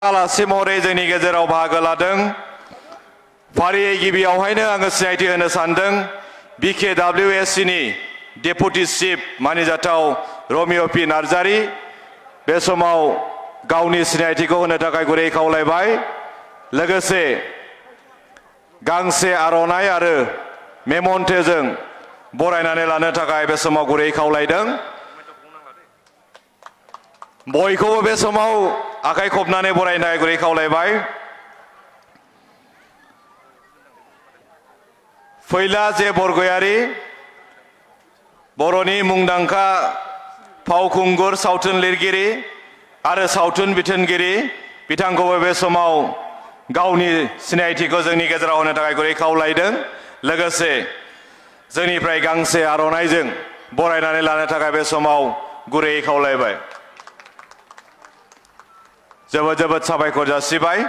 आलासि महरै जोंनि गेजेराव बाहागो लादों। फारियै गिबियावहायनो आङो सिनायथि होनो सानदों BKWSC नि deputy chief मानिजाथाव Romeo' P Narzary. बे समाव गावनि सिनायथिखौ होनो थाखाय गुरै खावलायबाय। लोगोसे गांसे आर'नाइ आरो मेमन्टोजों बरायनानै लानो थाखाय बे समाव गुरै खावलायदों। बयखौबो बे समाव आखाइ खबनानै बरायनाय गुरै खावलायबाय। फैला जे बरगयारी बर'नि मुंदांखा फावखुंगुर सावथुन लिरगिरि आरो सावथुन बिथोनगिरि बिथांखौबो बे समाव गावनि सिनायथिखौ जोंनि गेजेराव होनो थाखाय गुरै खावलायदों। लोगोसे जोंनिफ्राय गांसे आर'नाइजों बरायनानै लानो थाखाय बे समाव गुरै खावलायबाय। जोबोद जोबोद साबायखर जासिबाय।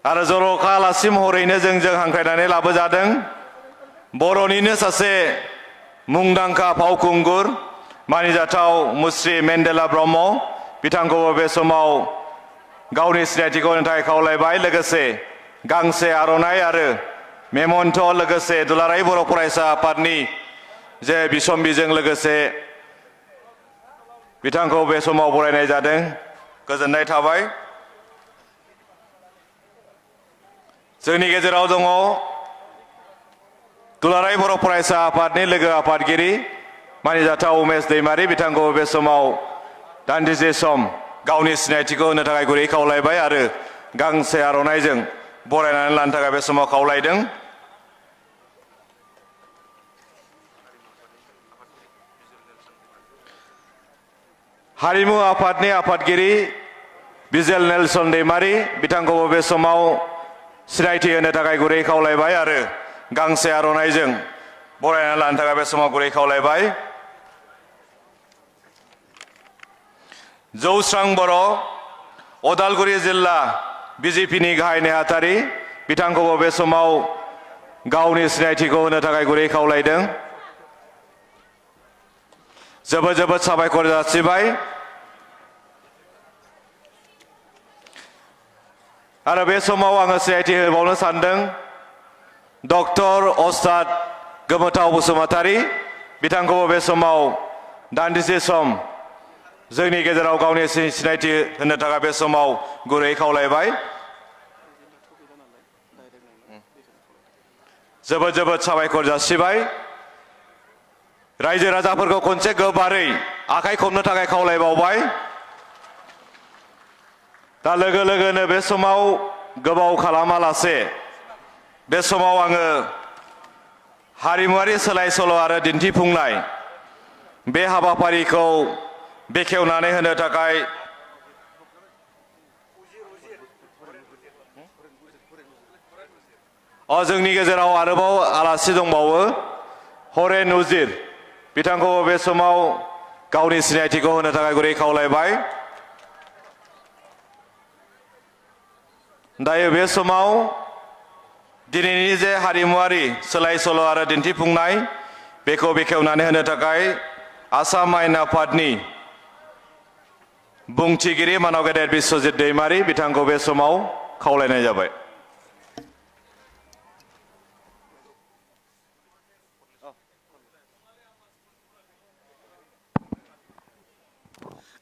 आरो जर'खा आलासि महरैनो जों हांख्रायनानै लाबोजादों बर'निनो सासे मुंदांखा फावखुंगुर मानिजाथाव मुस्रि मेन्डेला ब्रह्म। बिथांखौबो बे समाव गावनि सिनायथिखौ होनो थाखाय खावलायबाय। लोगोसे गांसे आर'नाइ आरो मेमन्ट लोगोसे दुलाराय बर' फरायसा आफादनि जे बिसम्बिजों लोगोसे बिथांखौ बे समाव बरायनाय जादों। गोजोननाय थाबाय। जोंनि गेजेराव दङ दुलाराय बर' फरायसा आफादनि लोगो आफादगिरि मानिजाथाव उमेश दैमारी। बिथांखौ बे समाव दान्दिसे सम गावनि सिनायथिखौ होनो थाखाय गुरै खावलायबाय आरो गांसे आर'नाइजों बरायनानै लानो थाखाय बे समाव खावलायदों। हारिमु आफादनि आफादगिरि बिजेल नेलसन दैमारी। बिथांखौबो बे समाव सिनायथि होनो थाखाय गुरै खावलायबाय आरो गांसे आर'नाइजों बरायनानै लानो थाखाय बे समाव गुरै खावलायबाय। जौस्रां बर' अदालगुरि जिल्ला BJPनि गाहाय नेहाथारि। बिथांखौबो बे समाव गावनि सिनायथिखौ होनो थाखाय गुरै खावलायदों। जोबोद जोबोद साबायखर जासिबाय। आरो बे समाव आङो सिनायथि होबावनो सानदों डक्टर अस्ताद गोमोथाव बसुमतारी। बिथांखौबो बे समाव दान्दिसे सम जोंनि गेजेराव गावनि सिनायथि होनो थाखाय बे समाव गुरै खावलायबाय। जोबोद जोबोद साबायखर जासिबाय। रायजो राजाफोरखौ खनसे गोबारै आखाइ खबनो थाखाय खावलायबावबाय। दा लोगो लोगोनो बे समाव गोबाव खालामालासे बे समाव आङो हारिमुवारि सोलाय सोल' आरो दिन्थिफुंनाय बे हाबाफारिखौ बेखेवनानै होनो थाखाय जोंनि गेजेराव आरोबाव आलासि दंबावो हरेन उजिर। बिथांखौबो बे समाव गावनि सिनायथिखौ होनो थाखाय गुरै खावलायबाय। दायो बे समाव दिनैनि जे हारिमुवारि सोलाय सोल' आरो दिन्थिफुंनाय बेखौ बेखेवनानै होनो थाखाय आसाम आयेन आफादनि बुंथिगिरि मानाव गेदेर बिस्वजित दैमारी। बिथांखौ बे समाव खावलायनाय जाबाय।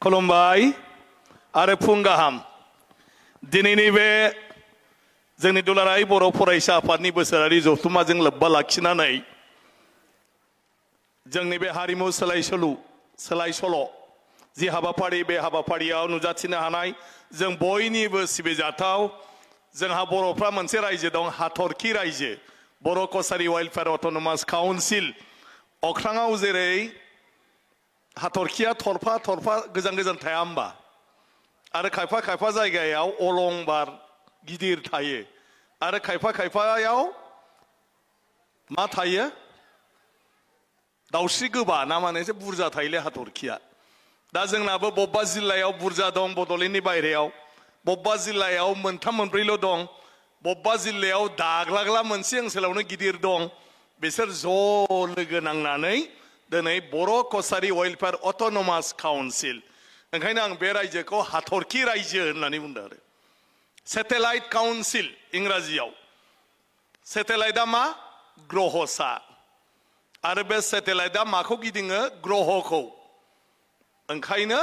खुलुमबाय आरो फुं गाहाम। दिनैनि बे जोंनि दुलाराय बर' फरायसा आफादनि बोसोरारि जथुम्माजों लोब्बा लाखिनानै जोंनि बे हारिमु सोलाय सोल' जि हाबाफारि बे हाबाफारियाव नुजाथिनो हानाय जों बयनिबो सिबिजाथाव। जोंहा बर'फ्रा मोनसे रायजो दं हाथरखि रायजो बर' कसारि वेलफेयार अट'नमास काउन्सिल। अख्राङाव जेरै हाथरखिया थरफा थरफा गोजान गोजान थाया होमबा आरो खायफा खायफा जायगायाव अलंबार गिदिर थायो आरो खायफा खायफायाव मा थायो दाउस्रि गोबा ना माने एसे बुरजा थायोलै हाथरखिया। दा जोंनाबो बबेबा जिल्लायाव बुरजा दं बड'लेण्डनि बायहेरायाव, बबेबा जिल्लायाव मोनथाम मोनब्रैल' दं, बबेबा जिल्लायाव दाग्लाग्ला मोनसे ओनसोलावनो गिदिर दं। बिसोर ज' लोगो नांनानै दिनै बर' कसारि वेलफेयार अट'नमास काउन्सिल ओंखायनो आं बे रायजोखौ हाथरखि रायजो होननानै बुंदों आरो सेटेलाइट काउन्सिल इंराजियाव सेटेलाइटआ मा ग्रहसा आरो बे सेटेलाइटआ माखौ गिदिङो ग्रहखौ ओंखायनो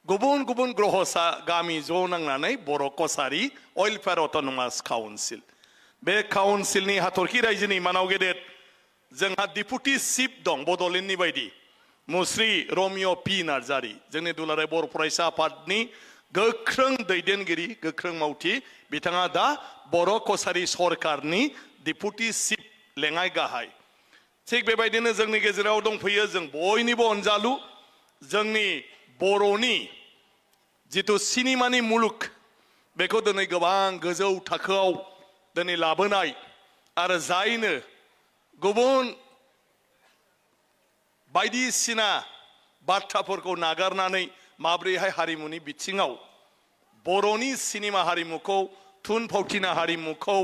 गुबुन गुबुन ग्रहसा गामि ज' नांनानै बर' कसारि वेलफेयार अट'नमास काउन्सिल बे काउन्सिलनि हाथरखि रायजोनि मानाव गेदेर जोंहा डिपुटि चिफ दं बड'लेण्डनि बायदि मुस्रि रमिअ पि नार्जारि जोंनि दुलाराय बर' फरायसा आफादनि गोख्रों दैदेनगिरि गोख्रों मावथि बिथाङा दा बर' कसारि सरकारनि डिपुटि चिफ लेङाइ गाहाय थिग बेबायदिनो जोंनि गेजेराव दंफैयो जों बयनिबो अनजालु जोंनि बर'नि जिथु सिनेमानि मुलुग बेखौ दिनै गोबां गोजौ थाखोआव दिनै लाबोनाय आरो जायनो गुबुन बायदिसिना बाथ्राफोरखौ नागारनानै माब्रैहाय हारिमुनि बिथिङाव बर'नि सिनेमा हारिमुखौ थुनफावथिना हारिमुखौ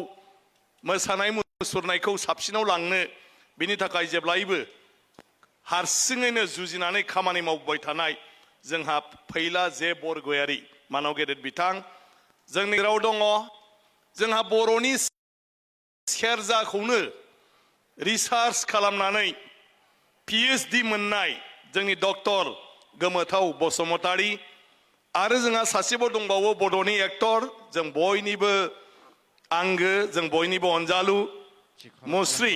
मोसानाय मुसुरनायखौ साबसिनाव लांनो बिनि थाखाय जेब्लायबो हारसिङैनो जुजिनानै खामानि मावबाय थानाय जोंहा फैला जे बरगयारि मानाव गेदेर बिथां जोंनि गेजेराव दङ जोंहा बर'नि सेरजाखौनो रिसार्च खालामनानै PhD मोननाय जोंनि डक्टर गोमोथाव बसुमतारी आरो जोंहा सासेबो दंबावो बड'नि एक्टर जों बयनिबो आंगो जों बयनिबो अनजालु मुस्रि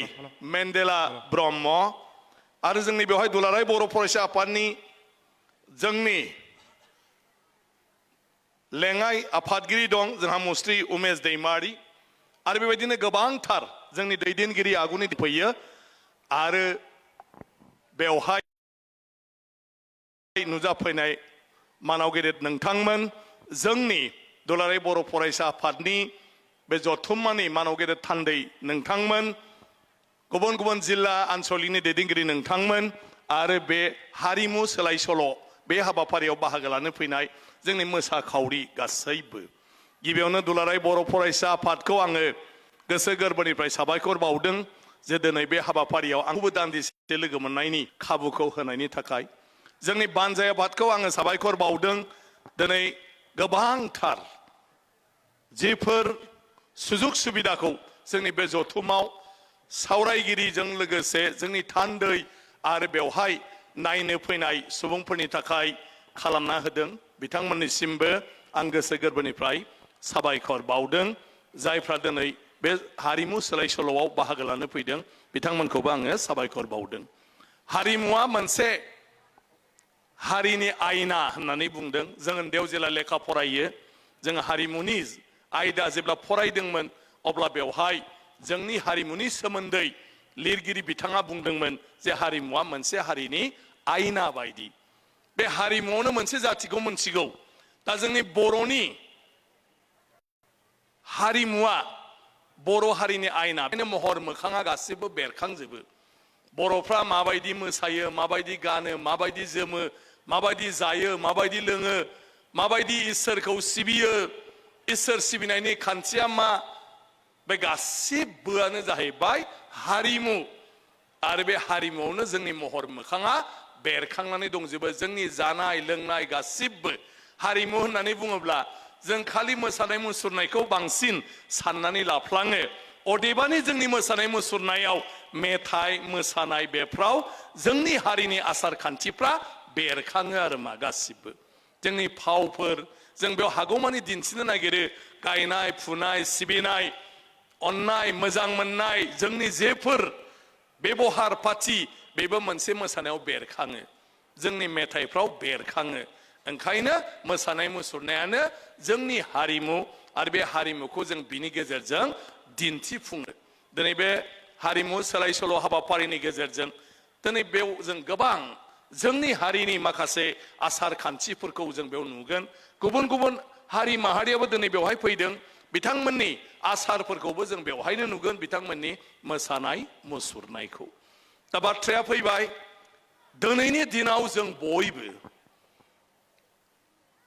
मेन्डेला ब्रह्म आरो जोंनि बेवहाय दुलाराय बर' फरायसा आफादनि जोंनि लेङाइ आफादगिरि दं जोंहा मुस्रि उमेश दैमारि आरो बेबायदिनो गोबांथार जोंनि दैदेनगिरि आगुनि फैयो आरो बेवहाय नुजाफैनाय मानाव गेदेर नोंथांमोन जोंनि दुलाराय बर' फरायसा आफादनि बे जथुम्मानि मानाव गेदेर थान्दै नोंथांमोन गुबुन गुबुन जिल्ला आनसलिकनि दैदेनगिरि नोंथांमोन आरो बे हारिमु सोलाय सोल' बे हाबाफारियाव बाहागो लानो फैनाय जोंनि मोसाखावरि गासैबो गिबियावनो दुलाराय बर' फरायसा आफादखौ आङो गोसो गोरबोनिफ्राय साबायखर बावदों जे दिनै बे हाबाफारियाव आंबो दान्दिसे लोगो मोननायनि खाबुखौ होनायनि थाखाय जोंनि बानजाय आफादखौ आङो साबायखर बावदों दिनै गोबांथार जेफोर सुजुग सुबिदाखौ जोंनि बे जथुमाव सावरायगिरिजों लोगोसे जोंनि थान्दै आरो बेवहाय नायनो फैनाय सुबुंफोरनि थाखाय खालामना होदों बिथांमोननिसिमबो आं गोसो गोरबोनिफ्राय साबायखर बावदों जायफ्रा दिनै बे हारिमु सोलाय सोल'आव बाहागो लानो फैदों बिथांमोनखौबो आङो साबायखर बावदों हारिमुवा मोनसे हारिनि आयना होननानै बुंदों जों उन्दैयाव जेला लेखा फरायो जों हारिमुनि आयदा जेब्ला फरायदोंमोन अब्ला बेवहाय जोंनि हारिमुनि सोमोन्दै लिरगिरि बिथाङा बुंदोंमोन जे हारिमुवा मोनसे हारिनि आयना बायदि बे हारिमुआवनो मोनसे जाथिखौ मोनथिगौ दा जोंनि बर'नि हारिमुवा बर' हारिनि आयना बेनो महर मोखाङा गासिबो बेरखांजोबो बर'फ्रा माबायदि मोसायो माबायदि गानो माबायदि जोमो माबायदि जायो माबायदि लोङो माबायदि इसोरखौ सिबियो इसोर सिबिनायनि खान्थिया मा बे गासिबोआनो जाहैबाय हारिमु आरो बे हारिमुआवनो जोंनि महर मोखाङा बेरखांनानै दंजोबो जोंनि जानाय लोंनाय गासिबो हारिमु होननानै बुङोब्ला जों खालि मोसानाय मुसुरनायखौ बांसिन साननानै लाफ्लाङो अदेबानि जोंनि मोसानाय मुसुरनायाव मेथाइ मोसानाय बेफ्राव जोंनि हारिनि आसार खान्थिफ्रा बेरखाङो आरो मा गासिबो जोंनि फावफोर जों बेयाव हागौमानि दिन्थिनो नागिरो गायनाय फुनाय सिबिनाय अननाय मोजां मोननाय जोंनि जेफोर बेबहार पाथि बेबो मोनसे मोसानायाव बेरखाङो जोंनि मेथाइफ्राव बेरखाङो ओंखायनो मोसानाय मुसुरनायानो जोंनि हारिमु आरो बे हारिमुखौ जों बिनि गेजेरजों दिन्थिफुङो दिनै बे हारिमु सोलाय सोल' हाबाफारिनि गेजेरजों दिनै बेयाव जों गोबां जोंनि हारिनि माखासे आसार खान्थिफोरखौ जों बेयाव नुगोन गुबुन गुबुन हारि माहारियाबो दिनै बेवहाय फैदों बिथांमोननि आसारफोरखौबो जों बेवहायनो नुगोन बिथांमोननि मोसानाय मुसुरनायखौ दा बाथ्राया फैबाय दिनैनि दिनाव जों बयबो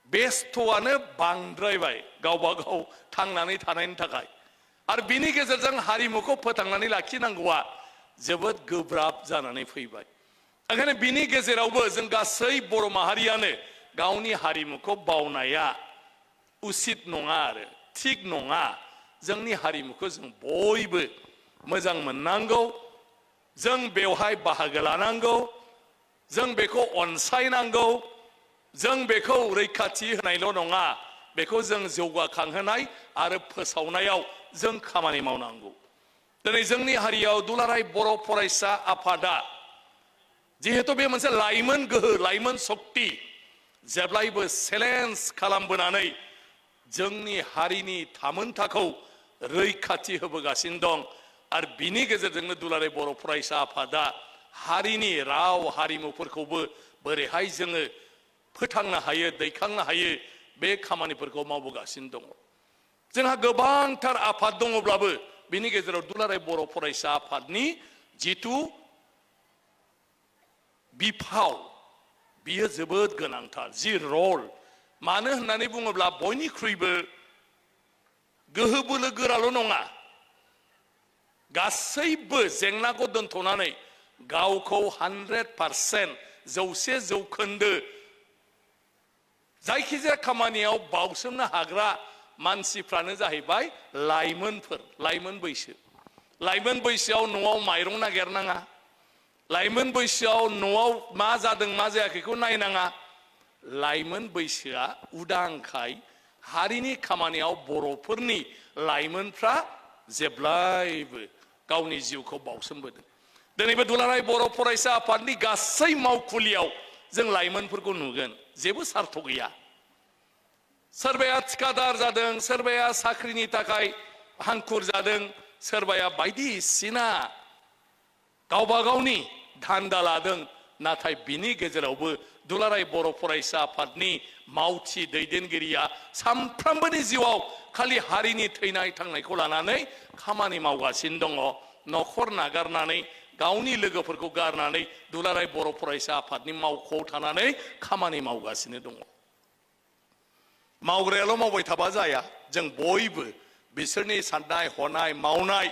बेस्थ'आनो बांद्रायबाय गावबा गाव थांनानै थानायनि थाखाय आरो बिनि गेजेरजों हारिमुखौ फोथांनानै लाखिनांगौआ जोबोद गोब्राब जानानै फैबाय ओंखायनो बिनि गेजेरावबो जों गासै बर' माहारियानो गावनि हारिमुखौ बावनाया उचित नङा आरो थिग नङा जोंनि हारिमुखौ जों बयबो मोजां मोननांगौ जों बेवहाय बाहागो लानांगौ जों बेखौ अनसायनांगौ जों बेखौ रैखाथि होनायल' नङा बेखौ जों जौगाखांहोनाय आरो फोसावनायाव जों खामानि मावनांगौ दिनै जोंनि हारियाव दुलाराय बर' फरायसा आफादा जिहेतु बे मोनसे लाइमोन गोहो लाइमोन शक्ति जेब्लायबो चेलेन्ज खालामबोनानै जोंनि हारिनि थामोनथाखौ रैखाथि होबोगासिनो दं आरो बिनि गेजेरजोंनो दुलाराय बर' फरायसा आफादा हारिनि राव हारिमुफोरखौबो बोरैहाय जोङो फोथांनो हायो दैखांनो हायो बे खामानिफोरखौ मावबोगासिनो दङ जोंहा गोबांथार आफाद दङब्लाबो बिनि गेजेराव दुलाराय बर' फरायसा आफादनि जिथु बिफाव बियो जोबोद गोनांथार जि रल मानो होननानै बुङोब्ला बयनिख्रुइबो गोहो बोलो गोराल' नङा गासैबो जेंनाखौ दोनथ'नानै गावखौ 100% 100% जायखिजाया खामानियाव बावसोमनो हाग्रा मानसिफ्रानो जाहैबाय लाइमोनफोर लाइमोन बैसोआव न'आव माइरं नागिरनाङा लाइमोन बैसोआव न'आव मा जादों मा जायाखैखौ नायनाङा लाइमोन बैसोआ उदांखाय हारिनि खामानियाव बर'फोरनि लाइमोनफ्रा जेब्लायबो गावनि जिउखौ बावसोमबोदों दिनैबो दुलाराय बर' फरायसा आफादनि गासै मावखुलियाव जों लाइमोनफोरखौ नुगोन जेबो सार्थ गैया सोरबाया थिकादार जादों सोरबाया साख्रिनि थाखाय हांखुर जादों सोरबाया बायदिसिना गावबा गावनि धान्दा लादों नाथाय बिनि गेजेरावबो दुलाराय बर' फरायसा आफादनि मावथि दैदेनगिरिया सानफ्रोमबोनि जिउआव खालि हारिनि थैनाय थांनायखौ लानानै खामानि मावगासिनो दङ न'खर नागारनानै गावनि लोगोफोरखौ गारनानै दुलाराय बर' फरायसा आफादनि मावख'आव थानानै खामानि मावगासिनो दङ मावग्रायाल' मावबाय थाबा जाया जों बयबो बिसोरनि साननाय हनाय मावनाय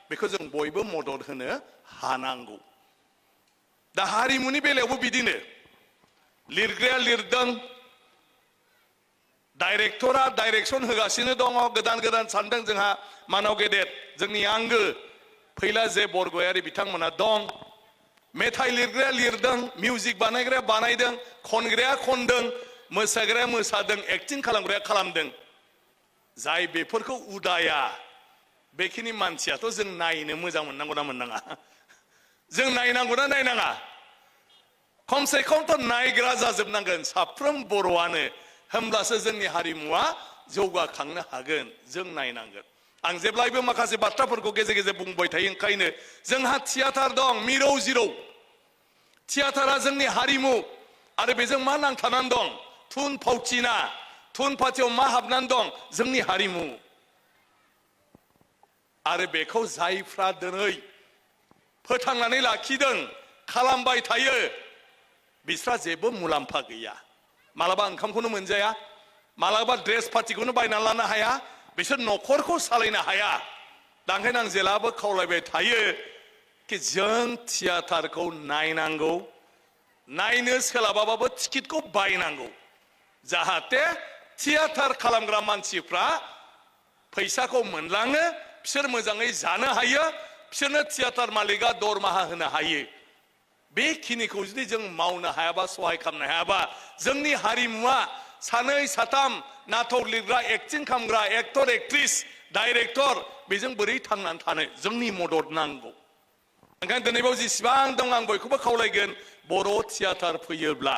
बेखौ जों बयबो मदद होनो हानांगौ दा हारिमुनि बेलायावबो बिदिनो लिरग्राया लिरदों डाइरेक्टरा डाइरेक्सन होगासिनो दङ गोदान गोदान सानदों जोंहा मानाव गेदेर जोंनि आंगो फैला जे बरगयारि बिथांमोना दं मेथाइ लिरग्राया लिरदों मिउजिक बानायग्राया बानायदों खनग्राया खनदों मोसाग्राया मोसादों एक्टिं खालामग्राया खालामदों जाय बेफोरखौ उदाया बेखिनि मानसियाथ' जों नायनो मोजां मोननांगौ ना मोननाङा जों नायनांगौ ना नायनाङा खमसे खमथ' नायग्रा जाजोबनांगोन साफ्रोम बर'आनो होमब्लासो जोंनि हारिमुवा जौगाखांनो हागोन जों नायनांगोन आं जेब्लायबो माखासे बाथ्राफोरखौ गेजेर गेजेर बुंबाय थायो ओंखायनो जोंहा थियाटार दं मिरौ जिरौ थियाटारा जोंनि हारिमु आरो बेजों मा नांथानानै दं थुन फावथिना थुन फावथियाव मा हाबनानै दं जोंनि हारिमु आरो बेखौ जायफ्रा दिनै फोथांनानै लाखिदों खालामबाय थायो बिस्रा जेबो मुलाम्फा गैया मालाबा ओंखामखौनो मोनजाया मालाबा ड्रेस पार्टिखौनो बायनानै लानो हाया बिसोर न'खरखौ सालायनो हाया दा ओंखायनो आं जेलाबो खावलायबाय थायो कि जों थियाटारखौ नायनांगौ नायनो सोलाबाबाबो टिकेटखौ बायनांगौ जाहाथे थियाटार खालामग्रा मानसिफ्रा फैसाखौ मोनलाङो बिसोर मोजाङै जानो हायो बिसोरनो थियाटार मालिका दरमाहा होनो हायो बेखिनिखौ जुदि जों मावनो हायाबा सहाय खालामनो हायाबा जोंनि हारिमुवा सानै साथाम नाटक लिरग्रा एक्टिं खालामग्रा एक्टर एक्ट्रिस डाइरेक्टर बेजों बोरै थांनानै थानो जोंनि मदद नांगौ ओंखायनो दिनैबाव जेसेबां दं आं बयखौबो खावलायगोन बर' थियाटार फैयोब्ला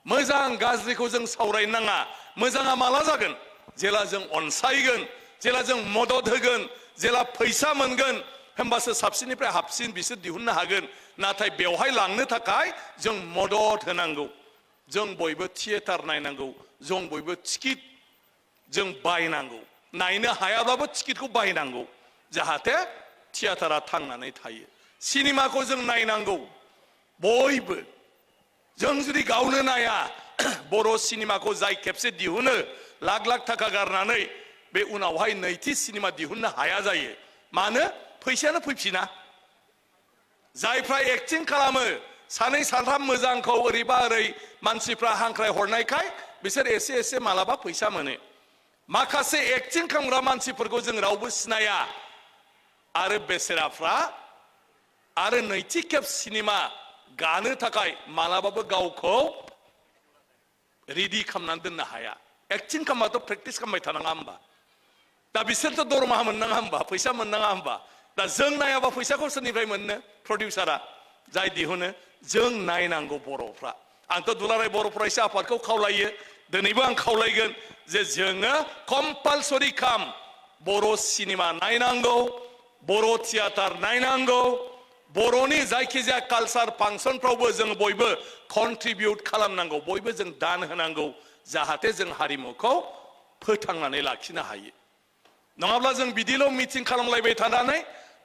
मोजां गाज्रिखौ जों सावरायनो नाङा मोजाङा माला जागोन जेला जों अनसायगोन जेला जों मदद होगोन जेला फैसा मोनगोन होमबासो साबसिननिफ्राय हाबसिन बिसोर दिहुननो हागोन नाथाय बेवहाय लांनो थाखाय जों मदद होनांगौ जों बयबो थियेटार नायनांगौ जों बयबो टिकेट जों बायनांगौ नायनो हायाब्लाबो टिकेटखौ बायनांगौ जाहाथे थियेटारा थांनानै थायो सिनेमाखौ जों नायनांगौ बयबो जों जुदि गावनो नाया बर' सिनेमाखौ जाय खेबसे दिहुनो लाख लाख थाखा गारनानै बे उनावहाय नैथि सिनेमा दिहुननो हाया जायो मानो फैसायानो फैफिना जायफ्रा एक्टिं खालामो सानै साथाम मोजांखौ ओरैबा ओरै मानसिफ्रा हांख्राय हरनायखाय बिसोर एसे एसे मालाबा फैसा मोनो माखासे एक्टिं खालामग्रा मानसिफोरखौ जों रावबो सिनाया आरो बेसेराफ्रा आरो नैथि खेब सिनेमा गानो थाखाय मालाबाबो गावखौ रेडि खालामनानै दोननो हाया एक्टिं खालामबाथ' प्रेक्टिस खालामबाय थानाङा होमबा दा बिसोरथ' दरमाहा मोननाङा होमबा फैसा मोननाङा होमबा दा जों नायाबा फैसाखौ सोरनिफ्राय मोननो प्रडिउसारा जाय दिहुनो जों नायनांगौ बर'फ्रा आंथ' दुलाराय बर' फरायसा आफादखौ खावलायो दिनैबो आं खावलायगोन जे जोङो कम्पालसरि खाम बर' सिनेमा नायनांगौ बर' थियाटार नायनांगौ बर'नि जायखिजाया कालचार फांसनफ्रावबो जों बयबो कन्ट्रिबिउट खालामनांगौ बयबो जों दान होनांगौ जाहाथे जों हारिमुखौ फोथांनानै लाखिनो हायो नङाब्ला जों बिदिल' मिटिं खालामलायबाय थानानै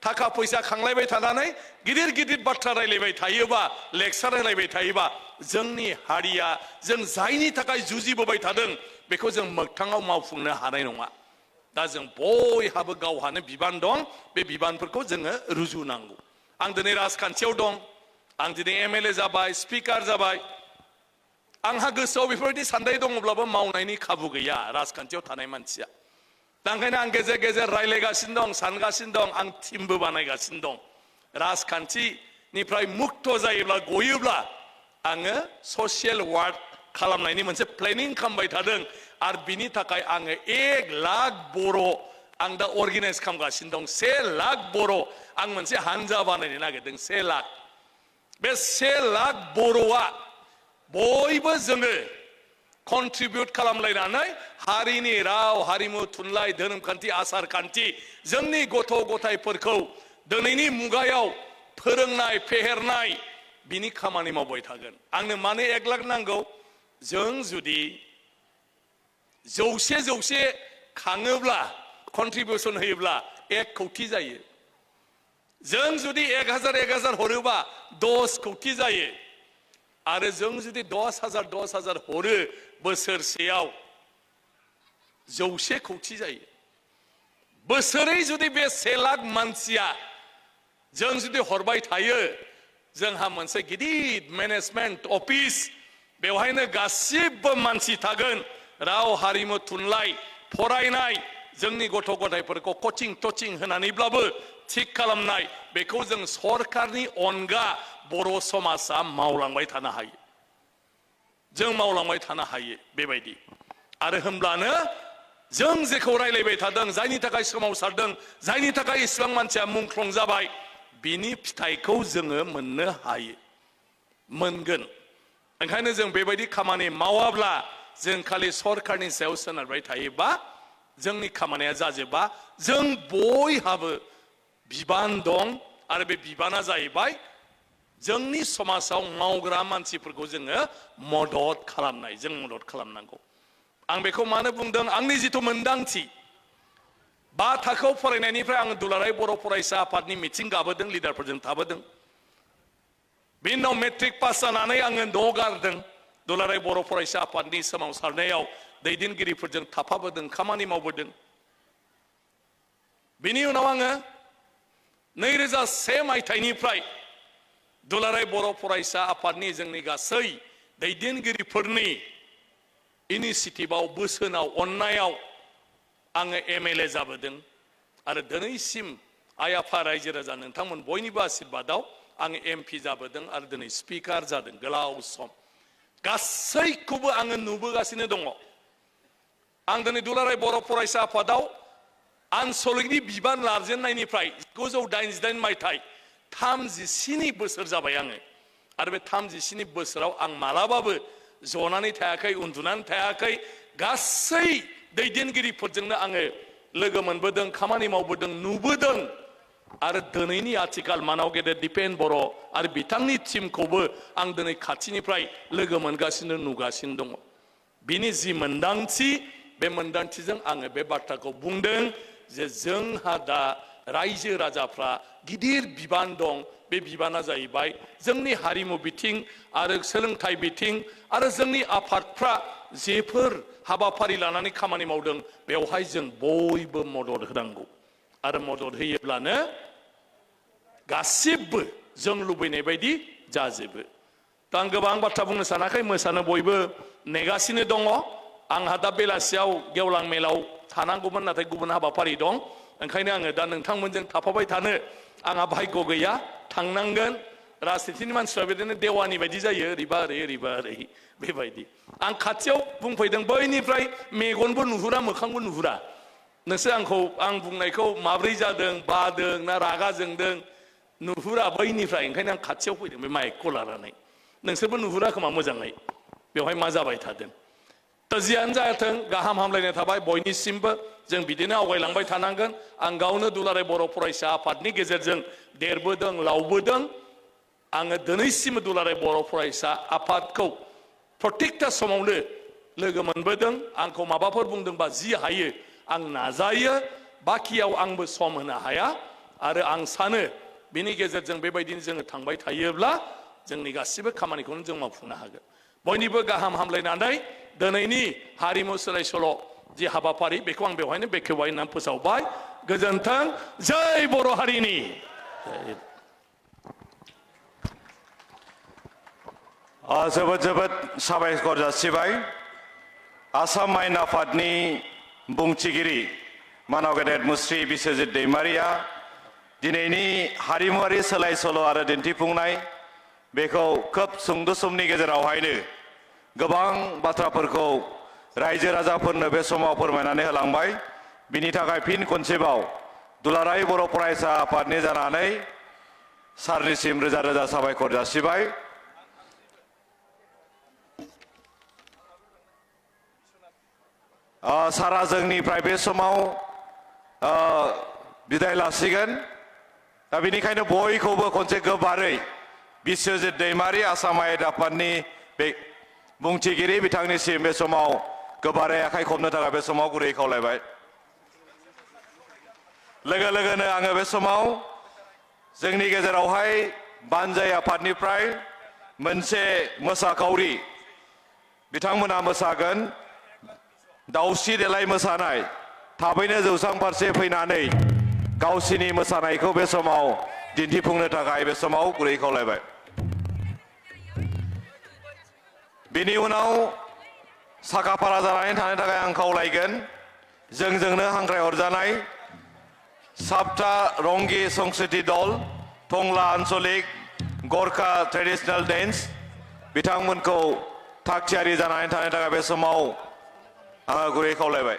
थाखा फैसा खांलायबाय थानानै गिदिर गिदिर बाथ्रा रायलायबाय थायोबा लेक्सार रायलायबाय थायोबा जोंनि हारिया जों जायनि थाखाय जुजिबोबाय थादों बेखौ जों मोगथाङाव मावफुंनो हानाय नङा दा जों बयहाबो गावहानो बिबान दं बे बिबानफोरखौ जोङो रुजुनांगौ आं दिनै राजखान्थियाव दं आं दिनै एमएलए जाबाय स्पिकार जाबाय आंहा गोसोआव बेफोरबायदि साननाय दङब्लाबो मावनायनि खाबु गैया राजखान्थियाव थानाय मानसिया दा ओंखायनो आं गेजेर गेजेर रायलायगासिनो दं सानगासिनो दं आं टिमबो बानायगासिनो दं राजखान्थिनिफ्राय मुक्त जायोब्ला गयोब्ला आङो ससियेल वार्क खालामनायनि मोनसे प्लेनिं खालामबाय थादों आरो बिनि थाखाय आङो 1 लाख बर' आं दा अर्गानाइज खालामगासिनो दं 1 लाख बर' आं मोनसे हानजा बानायनो नागिरदों 1 लाख बे 1 लाख बर'आ बयबो जोङो कन्ट्रिबिउट खालामलायनानै हारिनि राव हारिमु थुनलाइ धोरोमखान्थि आसार खान्थि जोंनि गथ' गथायफोरखौ दिनैनि मुगायाव फोरोंनाय फेहेरनाय बिनि खामानि मावबाय थागोन आंनो मानो 1 लाख नांगौ जों जुदि जौसे खाङोब्ला कन्ट्रिबिउसन होयोब्ला 1 कौटि जायो जों जुदि 1000 हरोबा 10 कौटि जायो आरो जों जुदि 10,000 हरो बोसोरसेयाव 100 कौटि जायो बोसोरै जुदि बे 1 लाख मानसिया जों जुदि हरबाय थायो जोंहा मोनसे गिदिर मेनेजमेन्ट अफिस बेवहायनो गासिबो मानसि थागोन राव हारिमु थुनलाइ फरायनाय जोंनि गथ' गथायफोरखौ कचिं टचिं होनानैब्लाबो थिक खालामनाय बेखौ जों सरकारनि अनगा बर' समाजा मावलांबाय थानो हायो जों मावलांबाय थानो हायो बेबायदि आरो होमब्लानो जों जेखौ रायलायबाय थादों जायनि थाखाय सोमावसारदों जायनि थाखाय इसिबां मानसिया मुंख्लं जाबाय बिनि फिथाइखौ जोङो मोननो हायो मोनगोन ओंखायनो जों बेबायदि खामानि मावाब्ला जों खालि सरकारनि सायाव सोनारबाय थायोबा जोंनि खामानिया जाजोबा जों बयहाबो बिबान दं आरो बे बिबाना जाहैबाय जोंनि समाजाव मावग्रा मानसिफोरखौ जोङो मदद खालामनाय जों मदद खालामनांगौ आं बेखौ मानो बुंदों आंनि जिथु मोनदांथि 5 थाखोआव फरायनायनिफ्राय आं दुलाराय बर' फरायसा आफादनि मिथिं गाबोदों लिडारफोरजों थाबोदों बिनि उनाव मेट्रिक पास जानानै आङो न' गारदों दुलाराय बर' फरायसा आफादनि सोमावसारनायाव दैदेनगिरिफोरजों थाफाबोदों खामानि मावबोदों बिनि उनाव आङो 2001 मायथाइनिफ्राय दुलाराय बर' फरायसा आफादनि जोंनि गासै दैदेनगिरिफोरनि इनिसिएटिभआव बोसोनाव अननायाव आङो एमएलए जाबोदों आरो दिनैसिम आइ आफा रायजो राजा नोंथांमोन बयनिबो आशीर्बादाव आं एमपि जाबोदों आरो दिनै स्पिकार जादों गोलाव सम गासैखौबो आङो नुबोगासिनो दङ आं दिनै दुलाराय बर' फरायसा आफादाव आनसलिकनि बिबान लाजेननायनिफ्राय 1988 मायथाइ 37 बोसोर जाबाय आङो आरो बे 37 बोसोराव आं मालाबाबो जनानै थायाखै उन्दुनानै थायाखै गासै दैदेनगिरिफोरजोंनो आङो लोगो मोनबोदों खामानि मावबोदों नुबोदों आरो दिनैनि आथिखाल मानाव गेदेर दिपेन बर' आरो बिथांनि टीमखौबो आं दिनै खाथिनिफ्राय लोगो मोनगासिनो नुगासिनो दङ बिनि जि मोनदांथि बे मोनदांथिजों आङो बे बाथ्राखौ बुंदों जे जोंहा दा रायजो राजाफ्रा गिदिर बिबान दं बे बिबाना जाहैबाय जोंनि हारिमु बिथिं आरो सोलोंथाइ बिथिं आरो जोंनि आफादफ्रा जेफोर हाबाफारि लानानै खामानि मावदों बेवहाय जों बयबो मदद होनांगौ आरो मदद होयोब्लानो गासिबो जों लुबैनाय बायदि जाजोबो दा आं गोबां बाथ्रा बुंनो सानाखै मोसानो बयबो नेगासिनो दङ आंहा दा बेलासियाव गेवलां मेलाव थानांगौमोन नाथाय गुबुन हाबाफारि दं ओंखायनो आङो दा नोंथांमोनजों थाफाबाय थानो आंहा भाग्य गैया थांनांगोन राजनितिनि मानसिफ्रा बिदिनो देवानि बायदि जायो ओरैबा ओरै ओरैबा ओरै बेबायदि आं खाथियाव बुंफैदों बैनिफ्राय मेगनबो नुहुरा मोखांबो नुहुरा नोंसोर आंखौ आं बुंनायखौ माब्रै जादों बादों ना रागा जोंदों नुहुरा बैनिफ्राय ओंखायनो आं खाथियाव फैदों बे माइकखौ लानानै नोंसोरबो नुहुरा खोमा मोजाङै बेवहाय मा जाबाय थादों दा जियानो जाथों गाहाम हामलायनाय थाबाय बयनिसिमबो जों बिदिनो आवगायलांबाय थानांगोन आं गावनो दुलाराय बर' फरायसा आफादनि गेजेरजों देरबोदों लावबोदों आङो दिनैसिम दुलाराय बर' फरायसा आफादखौ प्रत्येकथा समावनो लोगो मोनबोदों आंखौ माबाफोर बुंदोंबा जि हायो आं नाजायो बाखियाव आंबो सम होनो हाया आरो आं सानो बिनि गेजेरजों बेबायदिनो जोङो थांबाय थायोब्ला जोंनि गासिबो खामानिखौनो जों मावफुंनो हागोन बयनिबो गाहाम हामलायनानै दिनैनि हारिमु सोलाय सोल' जि हाबाफारि बेखौ आं बेवहायनो बेखेवबाय होननानै फोसावबाय गोजोन्थों जय बर' हारिनि जोबोद जोबोद साबायखर जासिबाय आसाम आयेन आफादनि बुंथिगिरि मानाव गेदेर मुस्रि बिस्वजित दैमारिया दिनैनि हारिमुवारि सोलाय सोल' आरो दिन्थिफुंनाय बेखौ खोब सुंद' समनि गेजेरावहायनो गोबां बाथ्राफोरखौ रायजो राजाफोरनो बे समाव फोरमायनानै होलांबाय बिनि थाखाय फिन खनसेबाव दुलाराय बर' फरायसा आफादनि जानानै सारनिसिम रोजा रोजा साबायखर जासिबाय सारा जोंनिफ्राय बे समाव बिदाय लासिगोन दा बेनिखायनो बयखौबो खनसे गोबारै बिस्वजित दैमारि आसाम आयेन आफादनि बे बुंथिगिरि बिथांनिसिम बे समाव गोबारै आखाइ खबनो थाखाय बे समाव गुरै खावलायबाय लोगो लोगोनो आङो बे समाव जोंनि गेजेरावहाय बानजाय आफादनिफ्राय मोनसे मोसाखावरि बिथांमोना मोसागोन दावस्रि देलाय मोसानाय थाबैनो जौस्रां फारसे फैनानै गावसिनि मोसानायखौ बे समाव दिन्थिफुंनो थाखाय बे समाव गुरै खावलायबाय बिनि उनाव साखाफारा जानानै थानो थाखाय आं खावलायगोन जोंजोंनो हांख्रायहरजानाय साप्ता रंगी संस्कृति दल टंला आन्चलिक गरखा ट्रेडिशनेल डेन्स बिथांमोनखौ थागथियारि जानानै थानो थाखाय बे समाव आङो गुरै खावलायबाय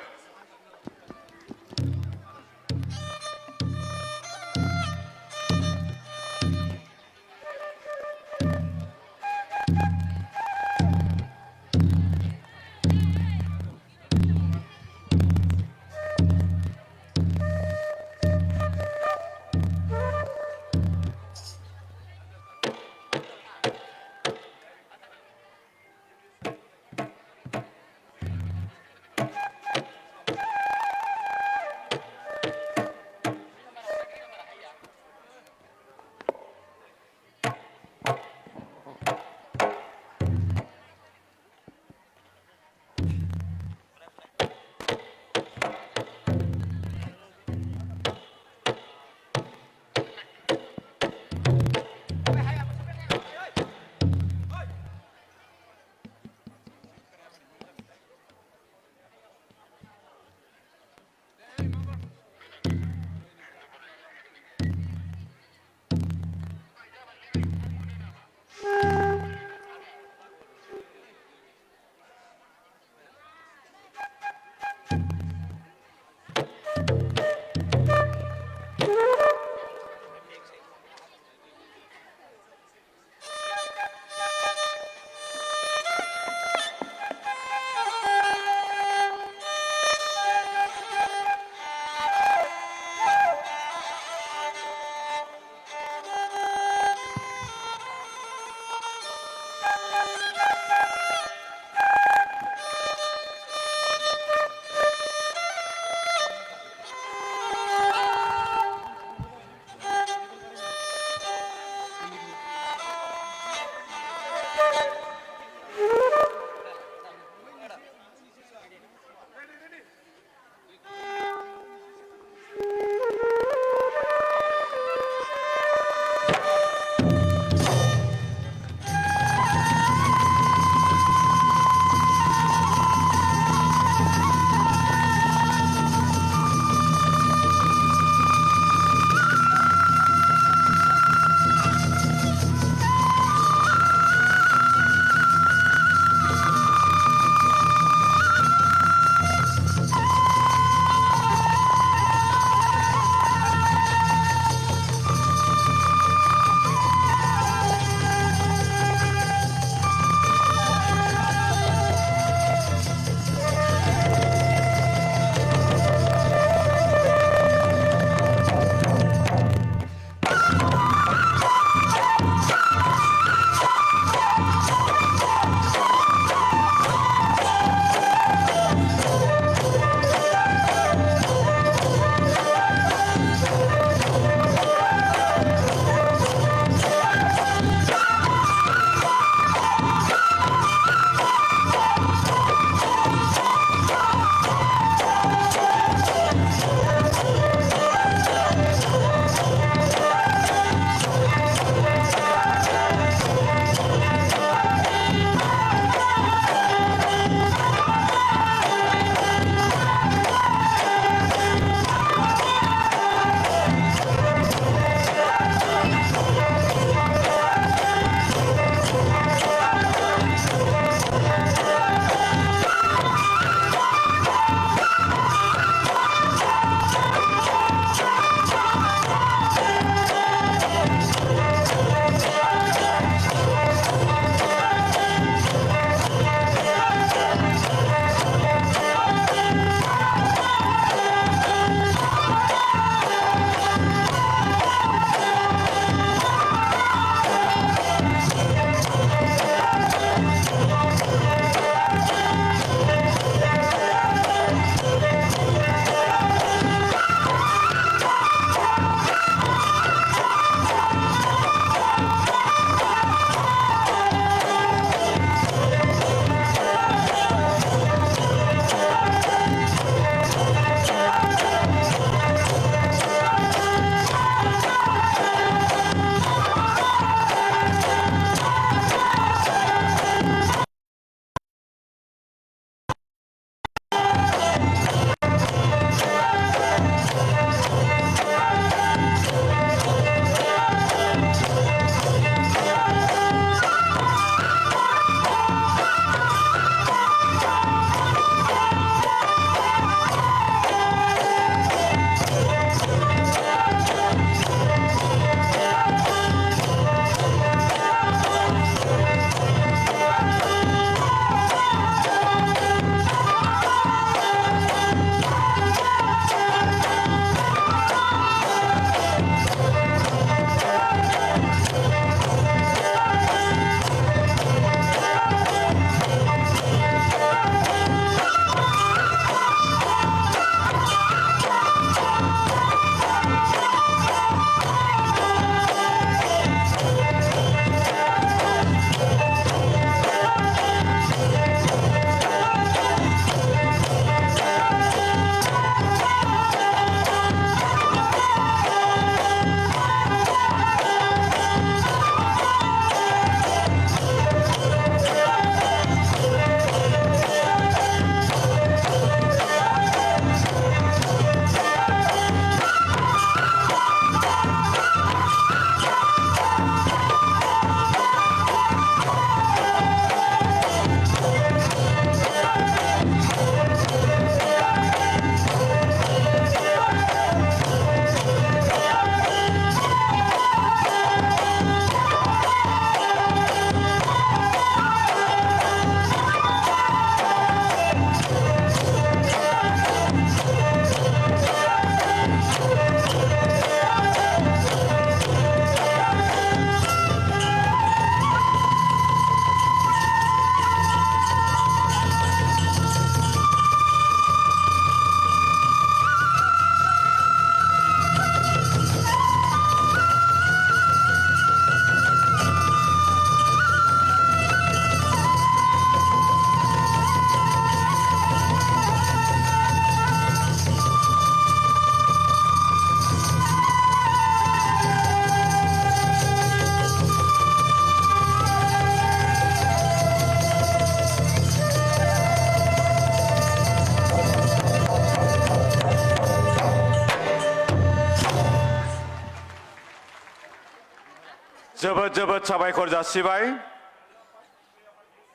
जोबोद जोबोद साबायखर जासिबाय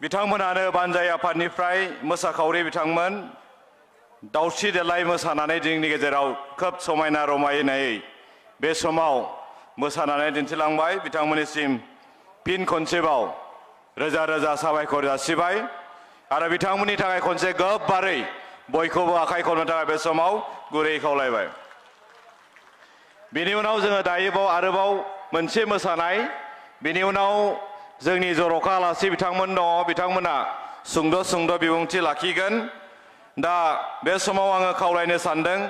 बिथांमोनानो बानजाय आफादनिफ्राय मोसाखावरि बिथांमोन दावस्रि देलाय मोसानानै जोंनि गेजेराव खोब समायना रमायनायै बे समाव मोसानानै दिन्थिलांबाय बिथांमोननिसिम फिन खनसेबाव रोजा रोजा साबायखर जासिबाय आरो बिथांमोननि थाखाय खनसे गोबारै बयखौबो आखाइ खबनो थाखाय बे समाव गुरै खावलायबाय बेनि उनाव जोङो दायोबाव आरोबाव मोनसे मोसानाय बेनि उनाव जोंनि जर'खा आलासि बिथांमोन दङ बिथांमोना सुंद' सुंद' बिबुंथि लाखिगोन दा बे समाव आङो खावलायनो सानदों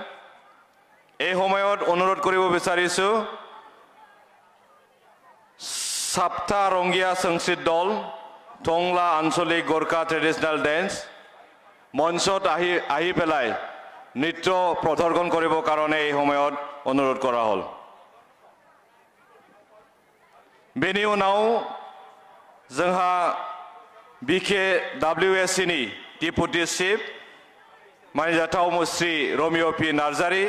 এই সময়ত অনুৰোধ কৰিব বিচাৰিছো সাপ্তা ৰংগীয়া সংস্কৃত দল টংলা আঞ্চলিক গোৰ্খা ট্ৰেডিশনেল ডেন্স মঞ্চত আহি পেলাই নৃত্য প্ৰদৰ্শন কৰিবৰ কাৰণে এই সময়ত অনুৰোধ কৰা হ'ল बेनि उनाव जोंहा BKWSC नि डेपुटि चिफ मानिजाथाव मुस्रि रमिअ पि नार्जारि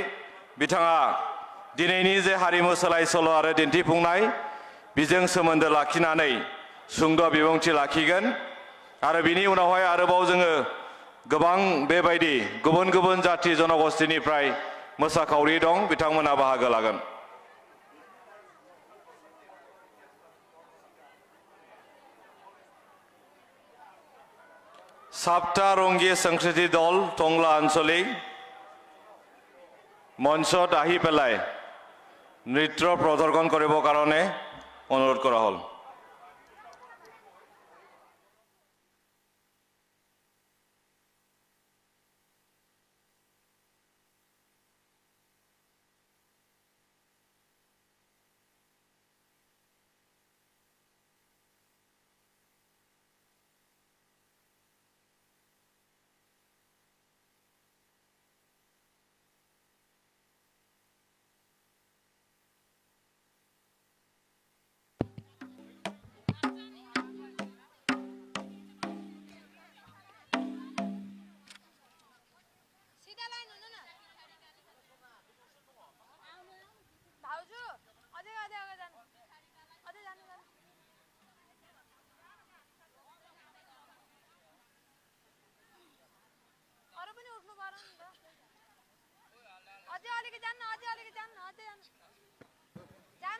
बिथाङा दिनैनि जे हारिमु सोलाय सोल' आरो दिन्थिफुंनाय बिजों सोमोन्दो लाखिनानै सुंद' बिबुंथि लाखिगोन आरो बिनि उनावहाय आरोबाव जोङो गोबां बेबायदि गुबुन गुबुन जाति जनगोष्ठीनिफ्राय मोसाखावरि दं बिथांमोना बाहागो लागोन সাপ্তা ৰংগীয়া সংস্কৃতি দল টংলা আঞ্চলিক মঞ্চত আহি পেলাই নৃত্য প্ৰদৰ্শন কৰিবৰ কাৰণে অনুৰোধ কৰা হ'ল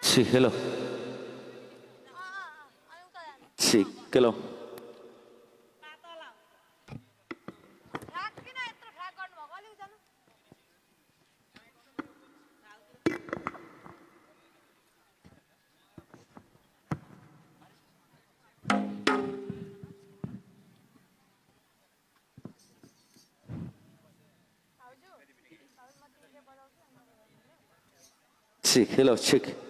Sí, hello. Sí, hello. Sí, hello, check.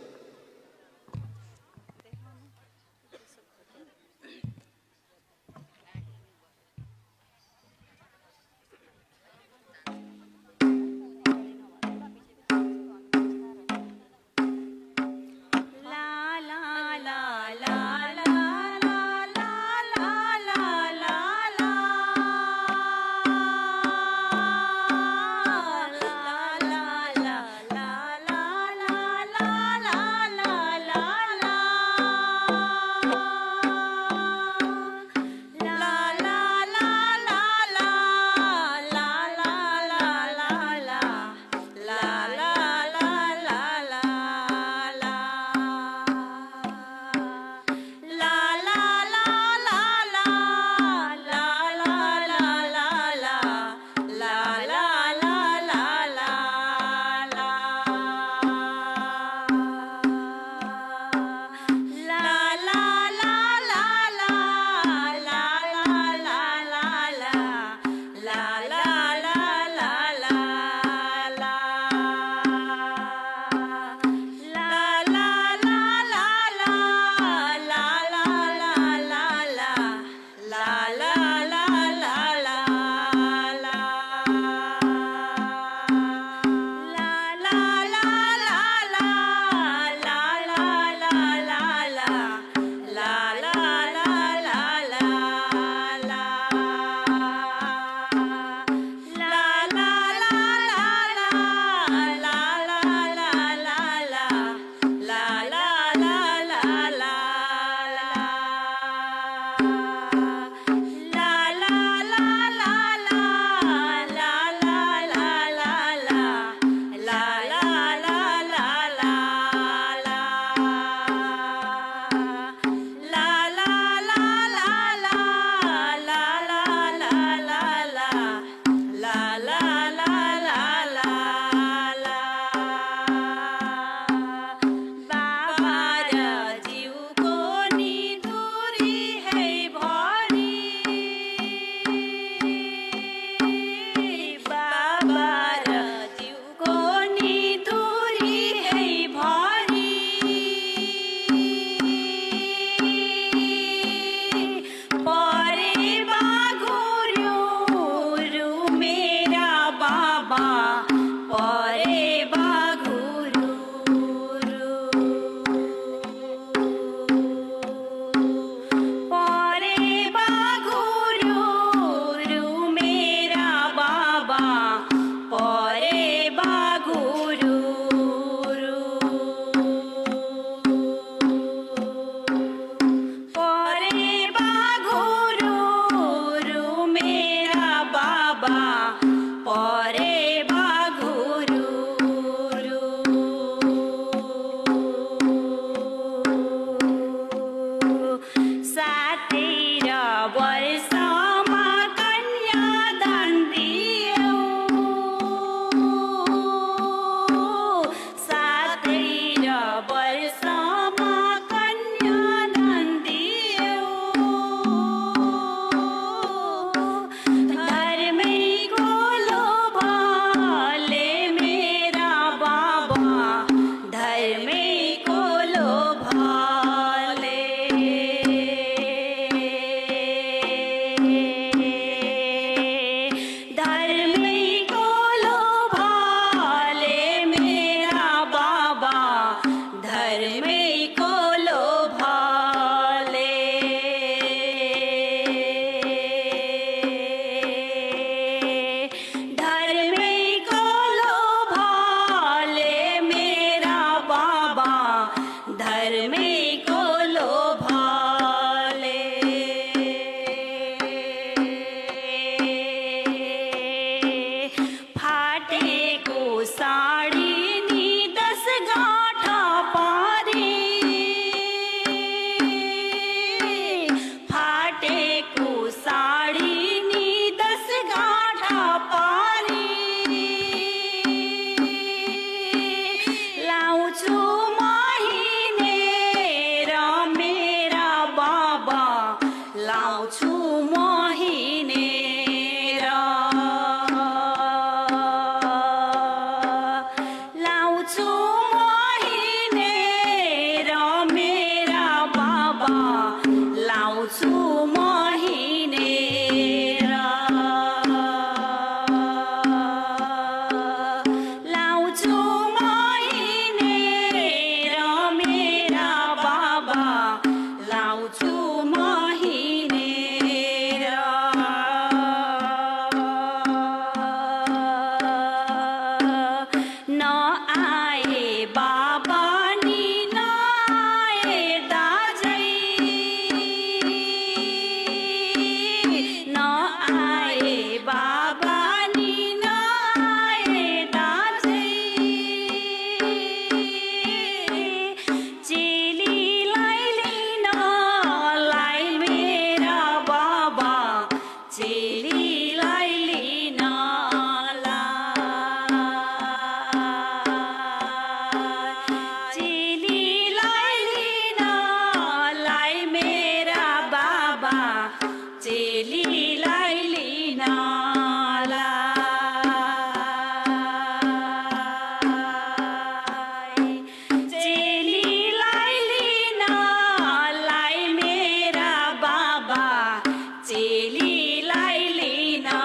la बाबा परे बाघुरु सातेर वर्षमा कन्यादान दियौ सातेर वर्षमा कन्यादान दियौ धर्मैको लोभले मेरा बाबा धर्मैको लोभले धर्मैको लोभले मेरा बाबा धर्मैको लोभले धर्मैको लोभले मेरा बाबा धर्मैको लोभले फाटेको साडी नि 10 गाँठा पारी फाटेको साडी नि 10 गाँठा पारी लाउँछु महिने र मेरा बाबा लाउँछु महिने र लाउँछु महिने र मेरा बाबा लाउँछु महिने र लाउँछु महिने र मेरा बाबा लाउँछु महिने र नआए बाबा नि नआए दाजै नआए बाबा नि नआए दाजै चेलीलाई लिनलाई मेरा बाबा चेलीलाई चेलीलाई लिनलाई मेरा बाबा चेलीलाई लिनलाई चेलीलाई लिनलाई मेरा बाबा चेलीलाई लिनलाई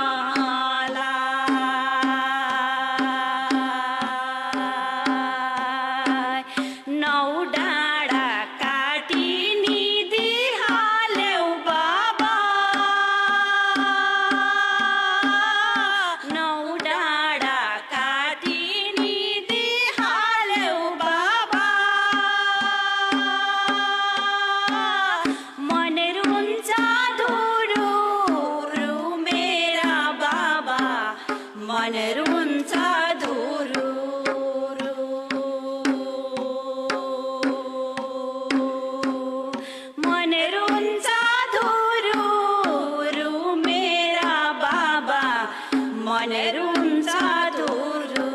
नौ डाँडा काटी नि दिहाल्यौ बाबा नौ डाँडा काटी नि दिहाल्यौ बाबा मन रुन्छ धुरु मेरा बाबा मन रुन्छ धुरु मन रुन्छ धुरु मेरा बाबा मन रुन्छ धुरु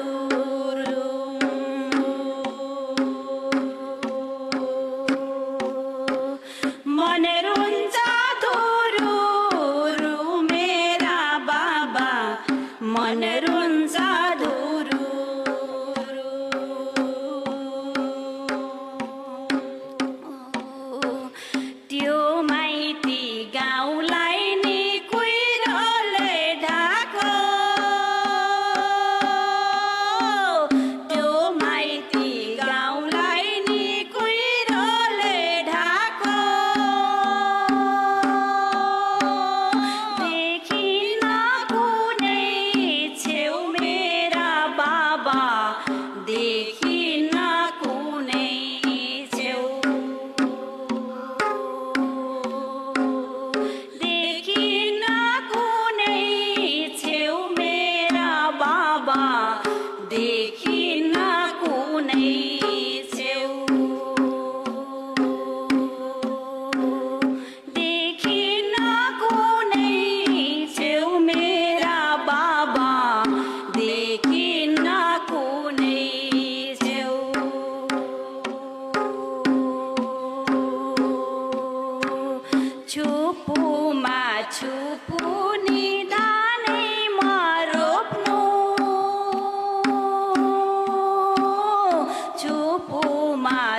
मन रुन्छ धुरु मेरा बाबा मन रुन्छ धुरु त्यो माइती गाउँलाई नि कुहिरोले ढाको त्यो माइती गाउँलाई नि कुहिरोले ढाको देखिन कुनै छेउ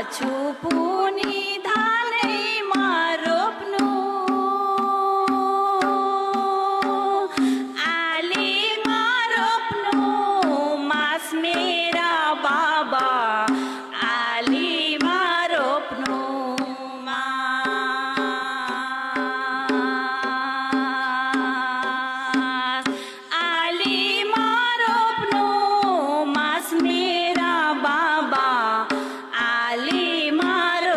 છુપુની ધાને મારોપનું આલી મારોપનું માસ મેરા બાબા આલી મારોપનું માસ આલી મારોપનું માસ મેરા બાબા આલી મારો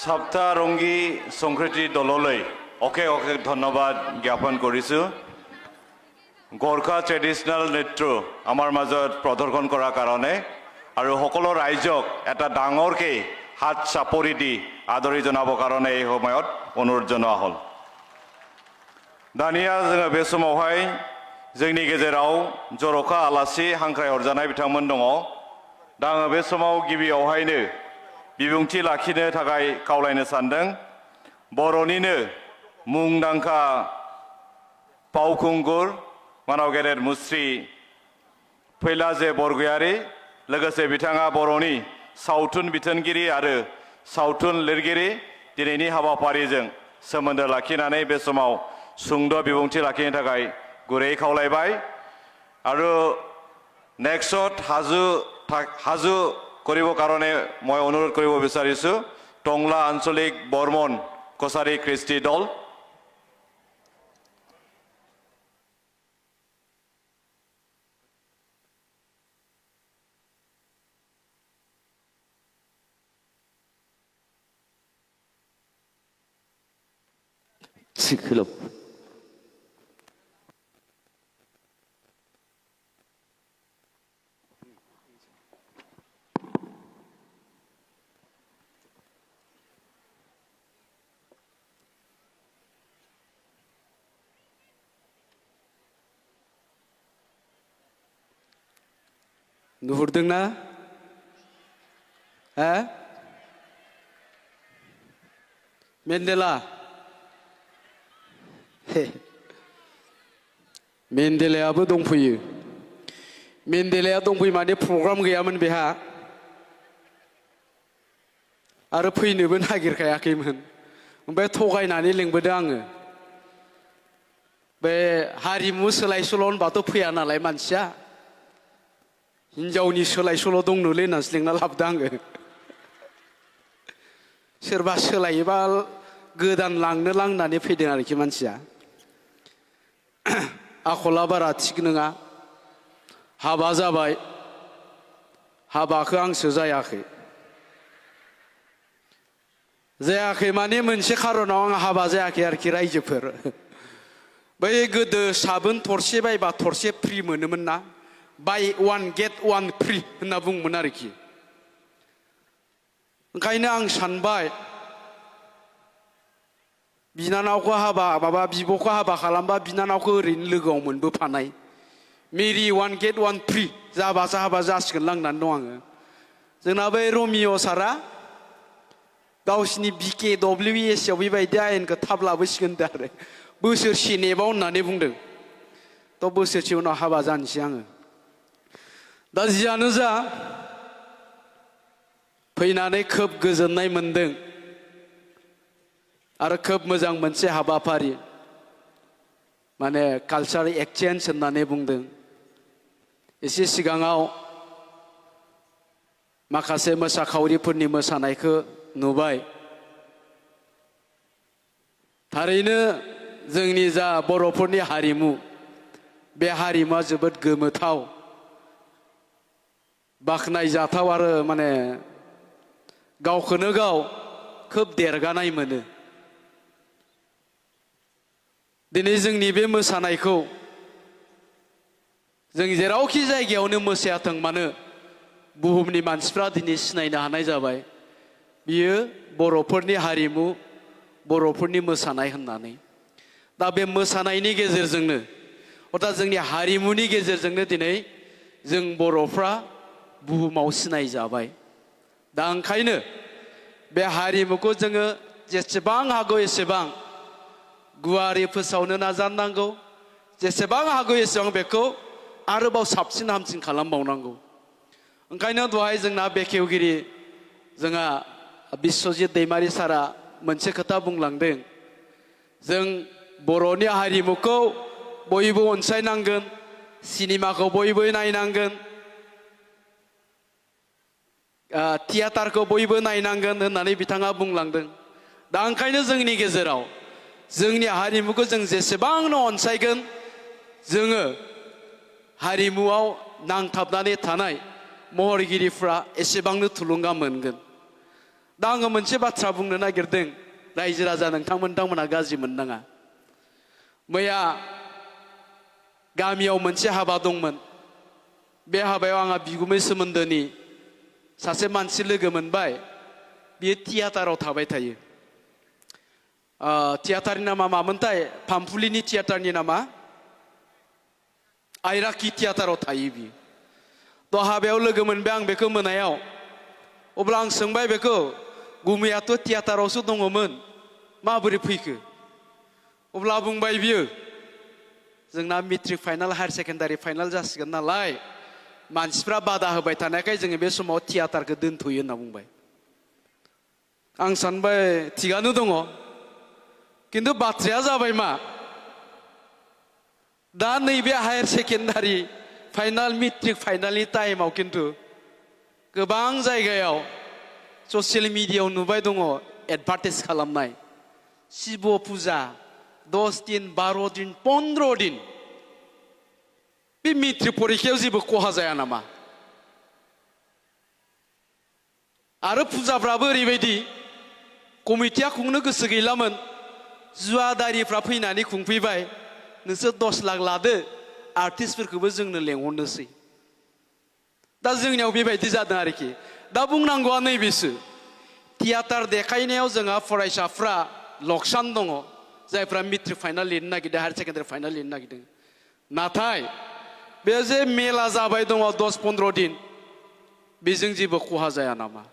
সপ্তাহ ৰংগী সংস্কৃতি দললৈ অশেষ অশেষ ধন্যবাদ জ্ঞাপন কৰিছোঁ গোৰ্খা ট্ৰেডিশ্যনেল নৃত্য আমাৰ মাজত প্ৰদৰ্শন কৰাৰ কাৰণে আৰু সকলো ৰাইজক এটা ডাঙৰকৈ হাত চাপৰি দি আদৰি জনাবৰ কাৰণে এই সময়ত অনুৰোধ জনোৱা হ'ল दानिया जोङो बे समावहाय जोंनि गेजेराव जर'खा आलासि हांख्रायहरजानाय बिथांमोन दङ दा आङो बे समाव गिबियावहायनो बिबुंथि लाखिनो थाखाय खावलायनो सानदों बर'निनो मुंदांखा फावखुंगुर मानाव गेदेर मुस्रि फैलाजे बरगयारि लोगोसे बिथाङा बर'नि सावथुन बिथोनगिरि आरो सावथुन लिरगिरि दिनैनि हाबाफारिजों सोमोन्दो लाखिनानै बे समाव सुंद' बिबुंथि लाखिनो थाखाय गुरै खावलायबाय आरो नेक्सट हाजु কৰিব কাৰণে মই অনুৰোধ কৰিব বিচাৰিছোঁ টংলা আঞ্চলিক বৰ্মন কছাৰী কৃষ্টি দল Sikilo. नुहुरदोंना मेन्डेला मेन्डेलायाबो दंफैयो मेन्डेलाया दंफैयो माने प्रग्राम गैयामोन बेहा आरो फैनोबो नागिरखायाखैमोन ओमफ्राय थगायनानै लिंबोदों आङो बे हारिमु सोलाय सोल' होनबाथ' फैया नालाय मानसिया हिन्जावनि सोलाय सोल' दंनोलै होननानैसो लिंना लाबोदों आङो सोरबा सोलायोबा गोदान लांनो लांनानै फैदों आरोखि मानसिया आखला बारा थिग नङा हाबा जाबाय हाबाखौ आंसो जायाखै माने मोनसे खारनाव आं हाबा जायाखै आरोखि रायजोफोर बै गोदो साबोन थरसे बायबा थरसे फ्रि मोनोमोन ना बाय वान गेट वान फ्रि होनना बुङोमोन आरोखि ओंखायनो आं सानबाय बिनानावखौ हाबा बिब'खौ हाबा खालामबा बिनानावखौ ओरैनो लोगोआव मोनबोफानाय मेरि वान गेट वान फ्रि जाबासो हाबा जासिगोन लांनानै दं आङो जोंना बै रमिअ सारा गावसिनि BKWS आव बेबायदि आयेनखौ थाब लाबोसिगोन आरो बोसोरसे नेबाव होननानै बुंदों थ' बोसोरसे उनाव हाबा जानोसै आङो दा जियानो जा फैनानै खोब गोजोननाय मोनदों आरो खोब मोजां मोनसे हाबाफारि माने कालचार एक्सचेन्ज होननानै बुंदों एसे सिगाङाव माखासे मोसाखावरिफोरनि मोसानायखौ नुबाय थारैनो जोंनि जा बर'फोरनि हारिमु बे हारिमुआ जोबोद गोमोथाव बाख्नायजाथाव आरो माने गावखौनो गाव खोब देरगानाय मोनो दिनै जोंनि बे मोसानायखौ जों जेरावखि जायगायावनो मोसायाथों मानो बुहुमनि मानसिफ्रा दिनै सिनायनो हानाय जाबाय बियो बर'फोरनि हारिमु बर'फोरनि मोसानाय होननानै दा बे मोसानायनि गेजेरजोंनो अर्थात जोंनि हारिमुनि गेजेरजोंनो दिनै जों बर'फ्रा बुहुमाव सिनाय जाबाय दा ओंखायनो बे हारिमुखौ जोङो जेसेबां हागौ एसेबां गुवारै फोसावनो नाजानांगौ जेसेबां हागौ एसेबां बेखौ आरोबाव साबसिन हामसिन खालामबावनांगौ ओंखायनो दहाय जोंना बेखेवगिरि जोंहा बिश्वजित दैमारि सारा मोनसे खोथा बुंलांदों जों बर'नि हारिमुखौ बयबो अनसायनांगोन सिनेमाखौ बयबो नायनांगोन थियेटारखौ बयबो नायनांगोन होननानै बिथाङा बुंलांदों दा ओंखायनो जोंनि गेजेराव जोंनि हारिमुखौ जों जेसेबांनो अनसायगोन जोङो हारिमुआव नांथाबनानै थानाय महरगिरिफ्रा एसेबांनो थुलुंगा मोनगोन दा आङो मोनसे बाथ्रा बुंनो नागिरदों रायजो राजा नोंथांमोना गाज्रि मोननाङा मैया गामियाव मोनसे हाबा दंमोन बे हाबायाव आंहा बिगुमै सोमोन्दोनि सासे मानसि लोगो मोनबाय बियो थियाटाराव थाबाय थायो थियाटारनि नामा मामोनथाय फामफुलिनि थियाटारनि नामा आइराखि थियाटाराव थायो बियो थ' हाबायाव लोगो मोनबाय आं बेखौ मोनायाव अब्ला आं सोंबाय बेखौ गुमैयाथ' थियाटारावसो दङमोन माबोरै फैखो अब्ला बुंबाय बियो जोंना matric final higher secondary final जासिगोन नालाय मानसिफ्रा बादा होबाय थानायखाय जोङो बे समाव थियाटारखौ दोनथ'यो होनना बुंबाय आं सानबाय थिगानो दङ खिन्थु बाथ्राया जाबाय मा दा नैबे हायार सेकेन्डारि फाइनाल मेट्रिक फाइनालनि टाइमाव खिन्थु गोबां जायगायाव ससियेल मिडियायाव नुबाय दङ एडभार्टाइज खालामनाय शिव फुजा 10 दिन 12 दिन 15 दिन बे मेट्रिक परिखायाव जेबो खहा जाया नामा आरो फुजाफ्राबो ओरैबायदि कमिटिया खुंनो गोसो गैलामोन जुवादारिफ्रा फैनानै खुंफैबाय नोंसोर 10 लाख लादो आर्टिस्टफोरखौबो जोंनो लेंहरनोसै दा जोंनियाव बेबायदि जादों आरोखि दा बुंनांगौआ नैबेसो थियाटार देखायनायाव जोंहा फरायसाफ्रा लकसान दङ जायफ्रा मेट्रिक फाइनाल लिरनो नागिरदों हायार सेकेन्डारि फाइनाल लिरनो नागिरदों नाथाय बे जे मेला जाबाय दङ 10-15 दिन बेजों जेबो खहा जाया नामा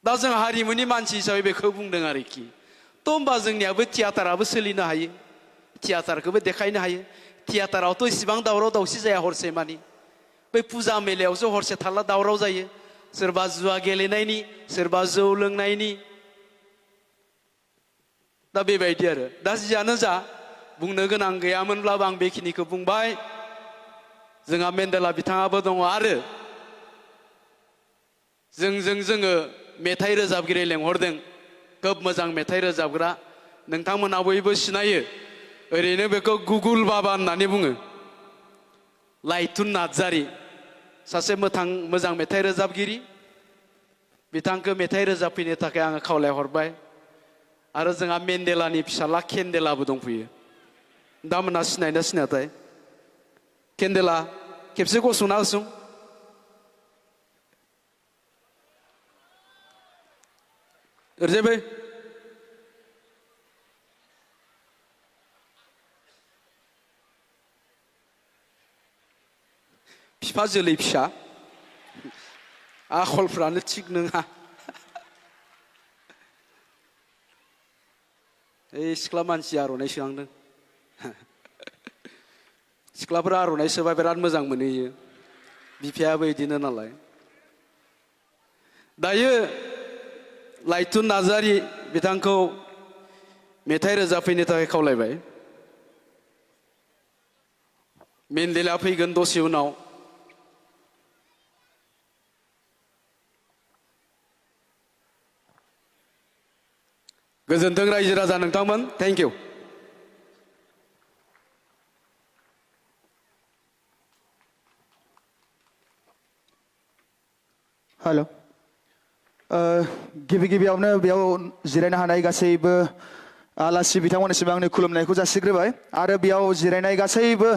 दा जों हारिमुनि मानसि हिसाबै बेखौ बुंदों आरोखि थ' होमबा जोंनियाबो थियाटाराबो सोलिनो हायो थियाटारखौबो देखायनो हायो थियाटारावथ' इसिबां दावराव दावसि जाया हरसे मानि बै फुजा मेलायावसो हरसे थारला दावराव जायो सोरबा जुवा गेलेनायनि सोरबा जौ लोंनायनि दा बेबायदि आरो दा जियानो जा बुंनो गोनां गैयामोनब्लाबो आं बेखिनिखौ बुंबाय जोंहा मेन्डेला बिथाङाबो दङ आरो जोङो मेथाइ रोजाबगिरि लेंहरदों खोब मोजां मेथाइ रोजाबग्रा नोंथांमोना बयबो सिनायो ओरैनो बेखौ गुगुल बाबा होननानै बुङो लाइथुन नार्जारी सासे मोजां मेथाइ रोजाबगिरि बिथांखौ मेथाइ रोजाबफैनो थाखाय आङो खावलायहरबाय आरो जोंहा मेन्डेलानि फिसाला केन्डेलाबो दंफैयो दामोना सिनायना सिनायाथाय केन्डेला खेबसे गसंना होसं ओरैजाय बिफा जोलै फिसा आखलफ्रानो थिग नङा ओइ सिख्ला मानसि आर'नाइ सोहांदों सिख्लाफोरा आर'नाइ सोबा बिराद मोजां मोनहैयो बिफायाबो बिदिनो नालाय दायो लाइथुन नार्जारी बिथांखौ मेथाइ रोजाबफैनो थाखाय खावलायबाय मेन्डेला फैगोन दसे उनाव गोजोन्थों रायजो राजा नोंथांमोन थेंक इउ हेल' गिबियावनो बेयाव जिरायनो हानाय गासैबो आलासि बिथांमोननिसिम आंनि खुलुमनायखौ जासिग्रोबाय आरो बेयाव जिरायनाय गासैबो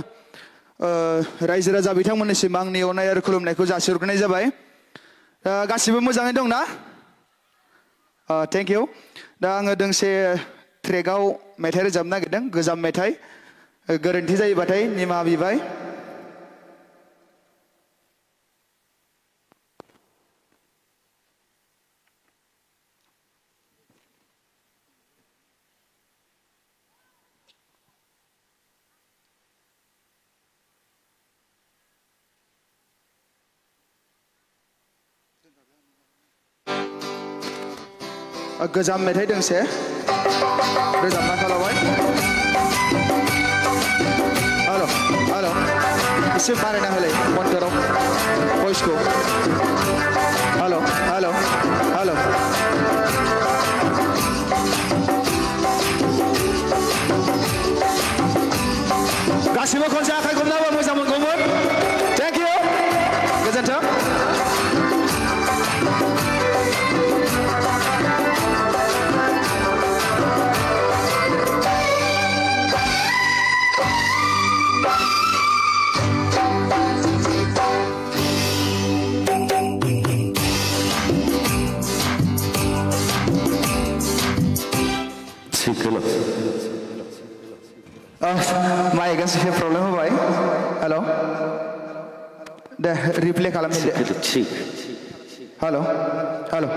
रायजो राजा बिथांमोननिसिम आंनि अननाय आरो खुलुमनायखौ जासिहरग्रोनाय जाबाय गासिबो मोजाङै दंना थेंक इउ दा आङो दोंसे ट्रेकआव मेथाइ रोजाबनो नागिरदों गोजाम मेथाइ गोरोन्थि जायोबाथाय निमाहा बिबाय गोजाम मेथाइ दोंसे रोजाबना खालामबाय हेल' एसे बारायना होलाय मनिटराव भइसखौ हेल' गासिबो खनसे आखाइ खबनाबो मोजां मोनगौमोन थेंक इउ गोजोन्थों माइकआ एसे प्रब्लेम होबाय हेल' दे रिप्ले खालामनि दे किलो ठीक हेल' हेल'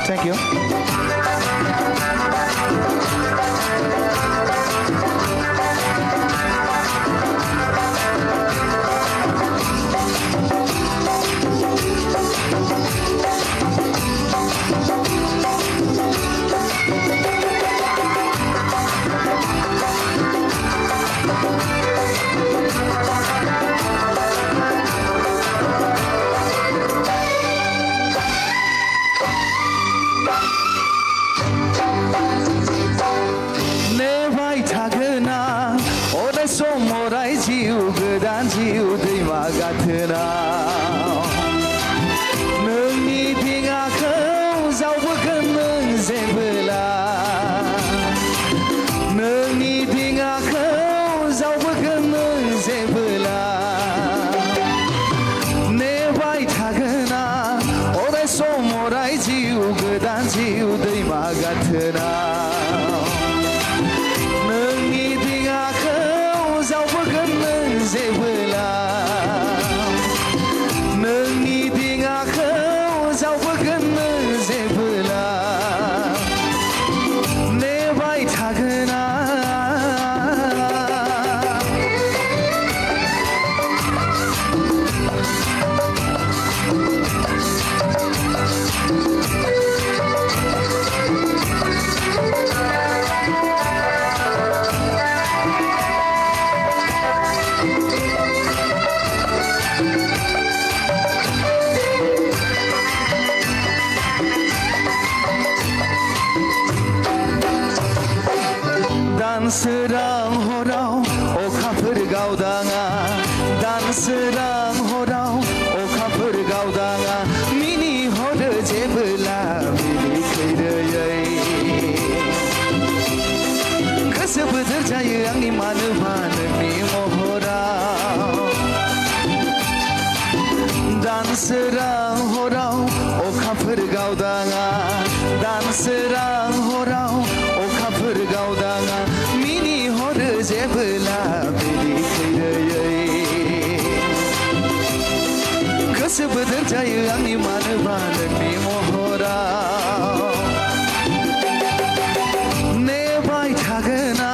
थैंक यू नेबाय थागोना अराय सम अराय जिउ गोदान जिउ दैमा गाथोनाव नोंनि दिङाखौ जावबोगोन नों जेबोला नोंनि दिङाखौ जावबोगोन नों जेबोला नेबाय थागोना अराय सम अराय जिउ गोदान जिउ दैमा गाथोनाव नोंनि दिङाखौ जावबोगोन नों जेबोला नोंनि दिङाखौ जावबोगोन नों जेबोला नेबाय थागोना दानसोरां हराव अखाफोर गावदाङा दानसोरां हराव अखाफोर गावदाङा मिनिहरो जेबोला मिनिखैरोयै गोसो बोथोर जायो आंनि मानोबा नोंनि महराव दानसोरां हराव अखाफोर गावदाङा दानसोरां हराव अखाफोर गावदाङा मिनिहरो जेबोला बिलिखैरोयै गोसो बोथोर जायो आंनि मानोबा नोंनि महराव नेबाय थागोना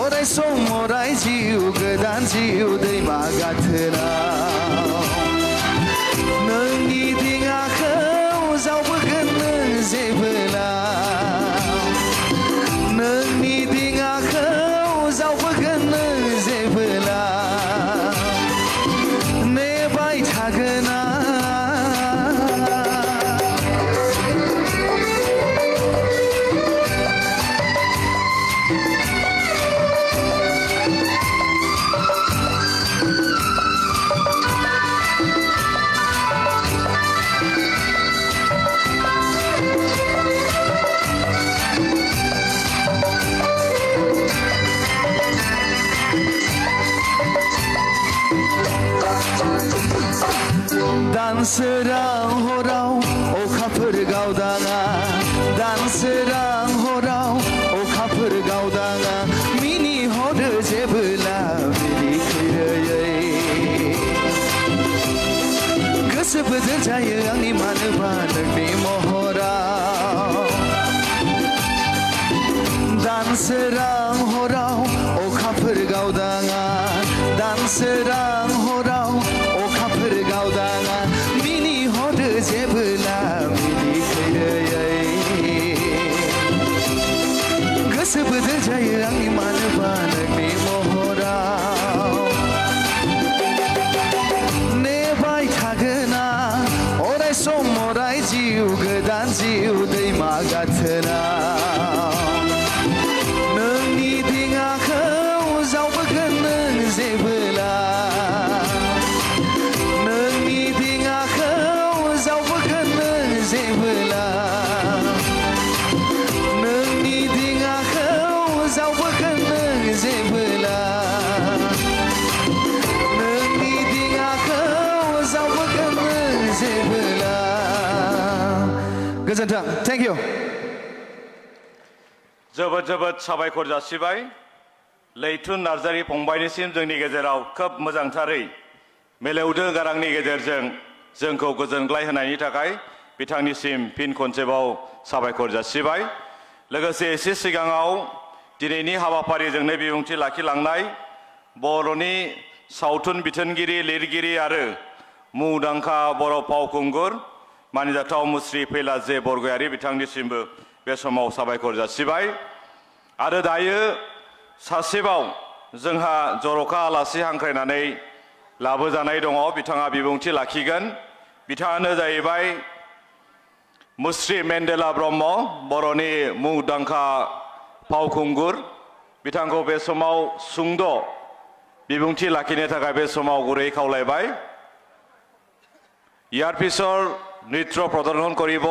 अराय सम अराय जिउ गोदान जिउ दैमा गाथोनाव नोंनि दिङाखौ जावबोगोन नों जेबोला नोंनि दिङाखौ जावबोगोन नों जेबोला नेबाय थागोना दानसोरां हराव अखाफोर गावदाङा दानसोरां हराव अखाफोर गावदाङा मिनिहरो जेबोला बिलिखैरोयै गोसो बोथोर जायो आंनि मानोबा नोंनि महराव दानसोरां हराव अखाफोर गावदाङा दानसोरां हराव अखाफोर गावदाङा मिनिहरो जेबोला मिनिखैरोयै गोसो बोथोर जायो आंनि मानोबा नोंनि महराव नेबाय थागोना अराय सम अराय जिउ गोदान जिउ दैमा गाथोनाव नोंनि दिङाखौ जावबोगोन नों जेबोला नोंनि दिङाखौ जावबोगोन नों जेबोला नोंनि दिङाखौ जावबोगोन नों जेबोला नोंनि दिङाखौ जावबोगोन नों जेबोला गोजोन्थों थेंक इउ जोबोद जोबोद साबायखर जासिबाय लैथुन नार्जारी फंबायनिसिम जोंनि गेजेराव खोब मोजांथारै मिलौदो गारांनि गेजेरजों जोंखौ गोजोनग्लाय होनायनि थाखाय बिथांनिसिम फिन खनसेबाव साबायखर जासिबाय लोगोसे एसे सिगाङाव दिनैनि हाबाफारिजोंनो बिबुंथि लाखिलांनाय बर'नि सावथुन बिथोनगिरि लिरगिरि आरो मुंदांखा बर' फावखुंगुर मानिजाथाव मुस्रि फैला जे बरगयारी बिथांनिसिमबो बे समाव साबायखर जासिबाय आरो दायो सासेबाव जोंहा जर'खा आलासि हांख्रायनानै लाबोजानाय दङ बिथाङा बिबुंथि लाखिगोन बिथाङानो जाहैबाय मुस्रि मेन्डेला ब्रह्म बर'नि मुंदांखा फावखुंगुर बिथांखौ बे समाव सुंद' बिबुंथि लाखिनो थाखाय बे समाव गुरै खावलायबाय ইয়াৰ পিছৰ নৃত্য প্ৰদৰ্শন কৰিব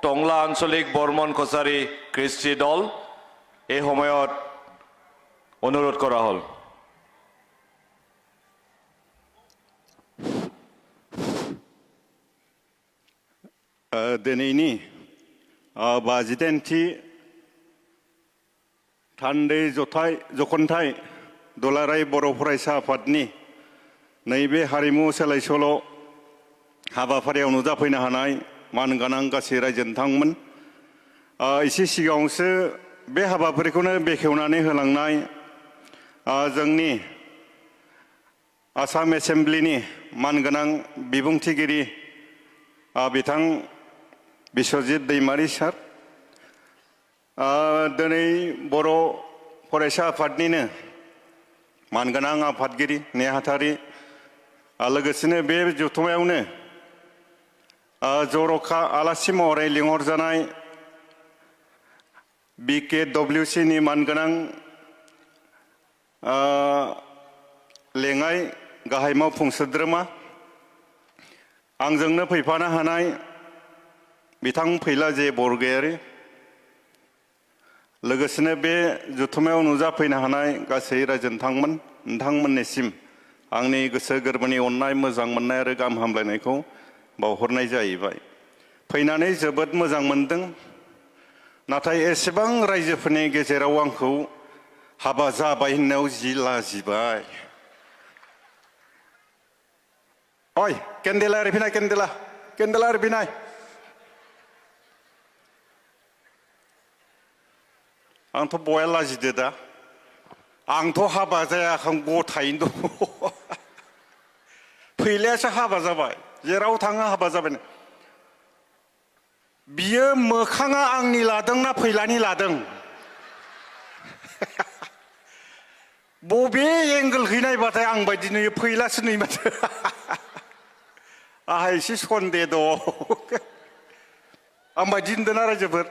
টংলা আঞ্চলিক বৰ্মন কছাৰী কৃষ্টি দল এই সময়ত অনুৰোধ কৰা হ'ল दिनैनि 52थि थान्दै जखनथाइ दुलाराय बर' फरायसा आफादनि नैबे हारिमु सोलाय सोल' हाबाफारियाव नुजाफैनो हानाय मानगोनां गासै रायजो नोंथांमोन एसे सिगाङावसो बे हाबाफारिखौनो बेखेवनानै होलांनाय जोंनि आसाम एसेम्ब्लिनि मानगोनां बिबुंथिगिरि बिथां बिश्वजित दैमारी सार दिनै बर' फरायसा आफादनिनो मानगोनां आफादगिरि नेहाथारि लोगोसेनो बे जथुम्मायावनो जर'खा आलासि महरै लिंहरजानाय BKWCनि मानगोनां लेङाइ गाहाय मावफुं सोद्रोमा आंजोंनो फैफानो हानाय बिथां फैला जे बरगयारी लोगोसेनो बे जथुम्मायाव नुजाफैनो हानाय गासै रायजो नोंथांमोननिसिम आंनि गोसो गोरबोनि अननाय मोजां मोननाय आरो गाहाम हामलायनायखौ बावहरनाय जाहैबाय फैनानै जोबोद मोजां मोनदों नाथाय एसेबां रायजोफोरनि गेजेराव आंखौ हाबा जाबाय होननायाव जि लाजिबाय ओइ केन्डेला ओरै फैनाय केन्डेला ओरै फैनाय आंथ' बया लाजिदो दा आंथ' हाबा जायाखै आं गथायैनो दं फैलायासो हाबा जाबाय जेराव थाङो हाबा जाबाय बियो मोखाङा आंनि लादोंना फैलानि लादों बबे एंगोलखै नायबाथाय आं बायदि नुयो फैलासो नुयो माथो आहा एसे सन्देह दं आं बायदि नुदोंना रायजोफोर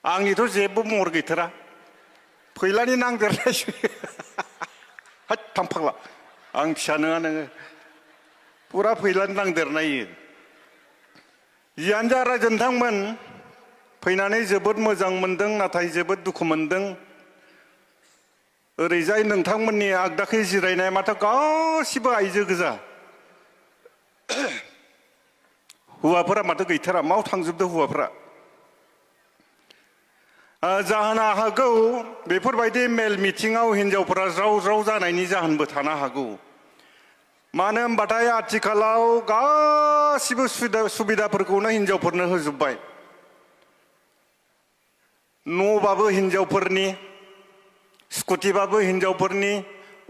आंनिथ' जेबो महर गैथारा फैलानि नांदेरनायसो हाथ थांफाग्ला आं फिसा नङा नोङो फुरा फैलानि नांदेरनाय जियानो जा रायजो नोंथांमोन फैनानै जोबोद मोजां मोनदों नाथाय जोबोद दुखु मोनदों ओरैजाय नोंथांमोननि आगदाखै जिरायनाय माथो गासिबो आइजो गोजा हौवाफोरा माथो गैथारा माव थांजोबदों हौवाफोरा जाहोनो हागौ बेफोरबायदि मेल मिटिङाव हिनजावफोरा ज्राव ज्राव जानायनि जाहोनबो थानो हागौ मानो होनबाथाय आथिखालाव गासिबो सुबिदाफोरखौनो हिनजावफोरनो होजोबबाय न'बाबो हिनजावफोरनि स्कुटिबाबो हिनजावफोरनि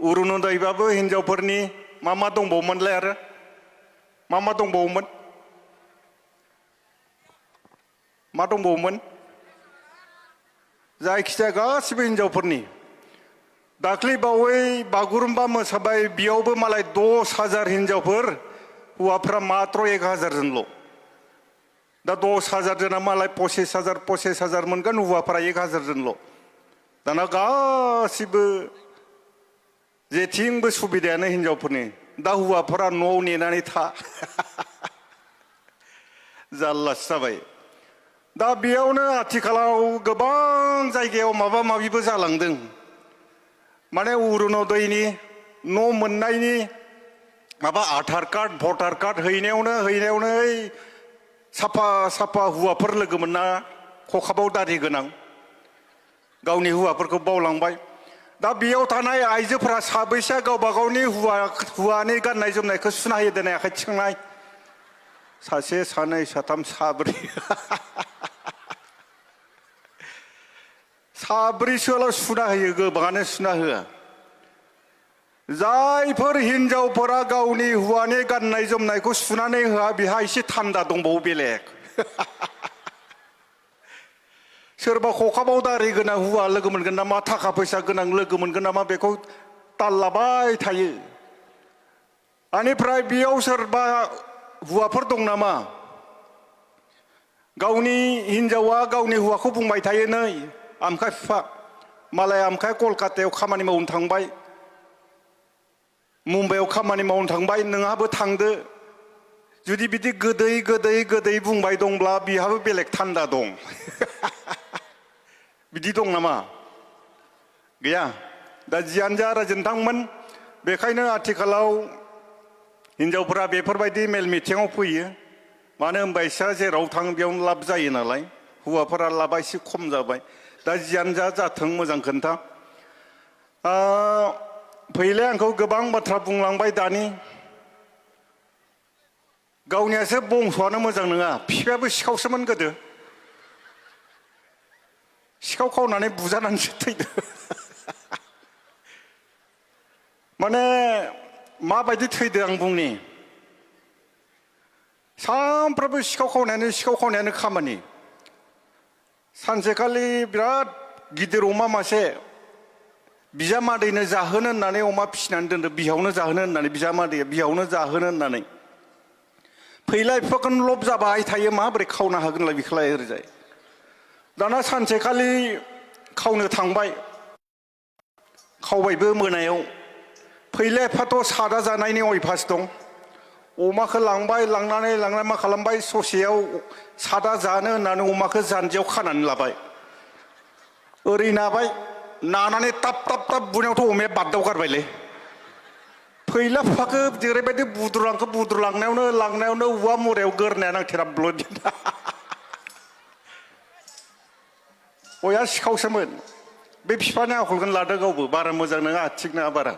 अरुणोदयबाबो हिनजावफोरनि मा दंबावोमोनलाय आरो मा दंबावोमोन जायखिजाया गासिबो हिनजावफोरनि दाख्लै बावै बागुरुम्बा मोसाबाय बेयावबो मालाय 10,000 हिनजावफोर हौवाफ्रा मात्र 1,000 जनल' दा 10,000 जना मालाय 25,000 मोनगोन हौवाफ्रा 1,000 जनल' दाना गासिबो जेथिंबो सुबिदायानो हिनजावफोरनि दा हौवाफोरा न'आव नेनानै था जारलासो जाबाय दा बेयावनो आथिखालाव गोबां जायगायाव माबा माबिबो जालांदों माने अरुणोदयनि न' मोननायनि माबा आधार कार्ड भटार कार्ड हैनायावनो साफा साफा हौवाफोर लोगो मोनना खखाबाव दारि गोनां गावनि हौवाफोरखौ बावलांबाय दा बेयाव थानाय आइजोफोरा साबैसे गावबा गावनि हौवानि गाननाय जोमनायखौ सुना होयो दिनै आखाइ थिखांनाय सासे सानै साथाम साब्रै साब्रैसोल' सुना होयो गोबाङानो सुना होआ जायफोर हिनजावफोरा गावनि हौवानि गाननाय जोमनायखौ सुनानै होआ बेहा एसे थान्दा दंबावो बेलेग सोरबा खखाबाव दारि गोनां हौवा लोगो मोनगोन नामा थाखा फैसा गोनां लोगो मोनगोन नामा बेखौ ताल लाबाय थायो बेनिफ्राय बेयाव सोरबा हौवाफोर दं नामा गावनि हिनजावा गावनि हौवाखौ बुंबाय थायो नै आमखाय बिफा मालाय आमखाय कलकातायाव खामानि मावनो थांबाय मुम्बाइआव खामानि मावनो थांबाय नोंहाबो थांदो जुदि बिदि गोदै गोदै गोदै बुंबाय दंब्ला बिहाबो बेलेग थान्दा दं बिदि दं नामा गैया दा जियानो जा रायजो नोंथांमोन बेखायनो आथिखालाव हिनजावफोरा बेफोरबायदि मेल मिथिङाव फैयो मानो होनबा इसोरा जेराव थाङो बेयावनो लाब जायो नालाय हौवाफोरा लाबा एसे खम जाबाय दा जियानो जा जाथों मोजां खोन्था फैले आंखौ गोबां बाथ्रा बुंलांबाय दानि गावनियासो बंस'आनो मोजां नङा बिफायाबो सिखावसोमोन गोदो सिखाव खावनानै बुजानानैसो थैदों माने माबायदि थैदों आं बुंनि सानफ्रोमबो सिखाव खावनायानो खामानि सानसेखालि बिराद गिदिर अमा मासे बिजामादैनो जाहोनो होननानै अमा फिसिनानै दोनदों बिहावनो जाहोनो होननानै बिजामादैया बिहावनो जाहोनो होननानै फैला बिफाखौनो लब जाबाय थायो माबोरै खावनो हागोनलाय बिखौलाय ओरैजाय दाना सानसेखालि खावनो थांबाय खावबायबो मोनायाव फैला बिफाथ' सादा जानायनि अयभास दं अमाखौ लांनानै मा खालामबाय ससेयाव सादा जानो होननानै अमाखौ जानजियाव खानानै लाबाय ओरै नाबाय नानानै ताब ताब ताब बुनायावथ' अमाया बारदाव गारबायलै फैला बिफाखौ जेरैबायदि बुद्रुलांनायावनो औवा मुरायाव गोरनाया नांथेरा ब्लड अया सिखावसोमोन बे बिफानि आखलखौनो लादों गावबो बारा मोजां नङा थिग नङा बारा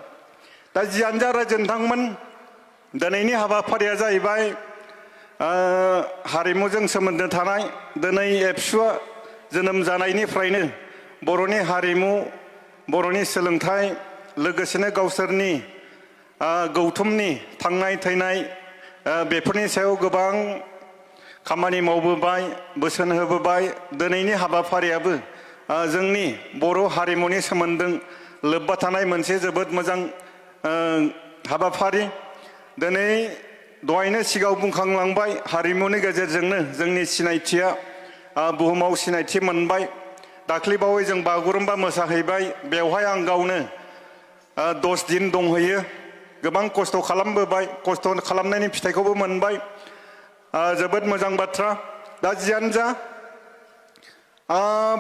दा जियानो जा रायजो नोंथांमोन दिनैनि हाबाफारिया जाहैबाय हारिमुजों सोमोन्दो थानाय दिनै एबसुआ जोनोम जानायनिफ्रायनो बर'नि हारिमु बर'नि सोलोंथाइ लोगोसेनो गावसोरनि गौथुमनि थांनाय थैनाय बेफोरनि सायाव गोबां खामानि मावबोबाय बोसोन होबोबाय दिनैनि हाबाफारियाबो जोंनि बर' हारिमुनि सोमोन्दों लोब्बा थानाय मोनसे जोबोद मोजां हाबाफारि दिनै दहायनो सिगाङाव बुंखांलांबाय हारिमुनि गेजेरजोंनो जोंनि सिनायथिया बुहुमाव सिनायथि मोनबाय दाख्लैबावै जों बागुरुम्बा मोसाहैबाय बेवहाय आं गावनो 10 दिन दंहैयो गोबां खस्थ' खालामबोबाय खस्थ' खालामनायनि फिथाइखौबो मोनबाय जोबोद मोजां बाथ्रा दा जियानो जा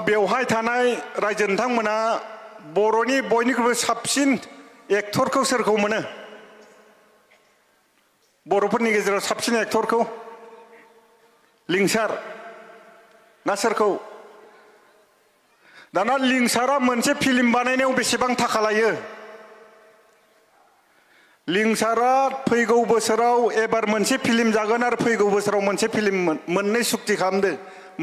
बेवहाय थानाय रायजो नोंथांमोना बर'नि बयनिख्रुइबो साबसिन एक्टरखौ सोरखौ मोनो बर'फोरनि गेजेराव साबसिन एक्टरखौ लिंसार ना सोरखौ दाना लिंसारा मोनसे फिल्म बानायनायाव बेसेबां थाखा लायो लिंसारा फैगौ बोसोराव एबार मोनसे फिल्म जागोन आरो फैगौ बोसोराव मोनसे फिल्म मोननै सुक्ति खालामदो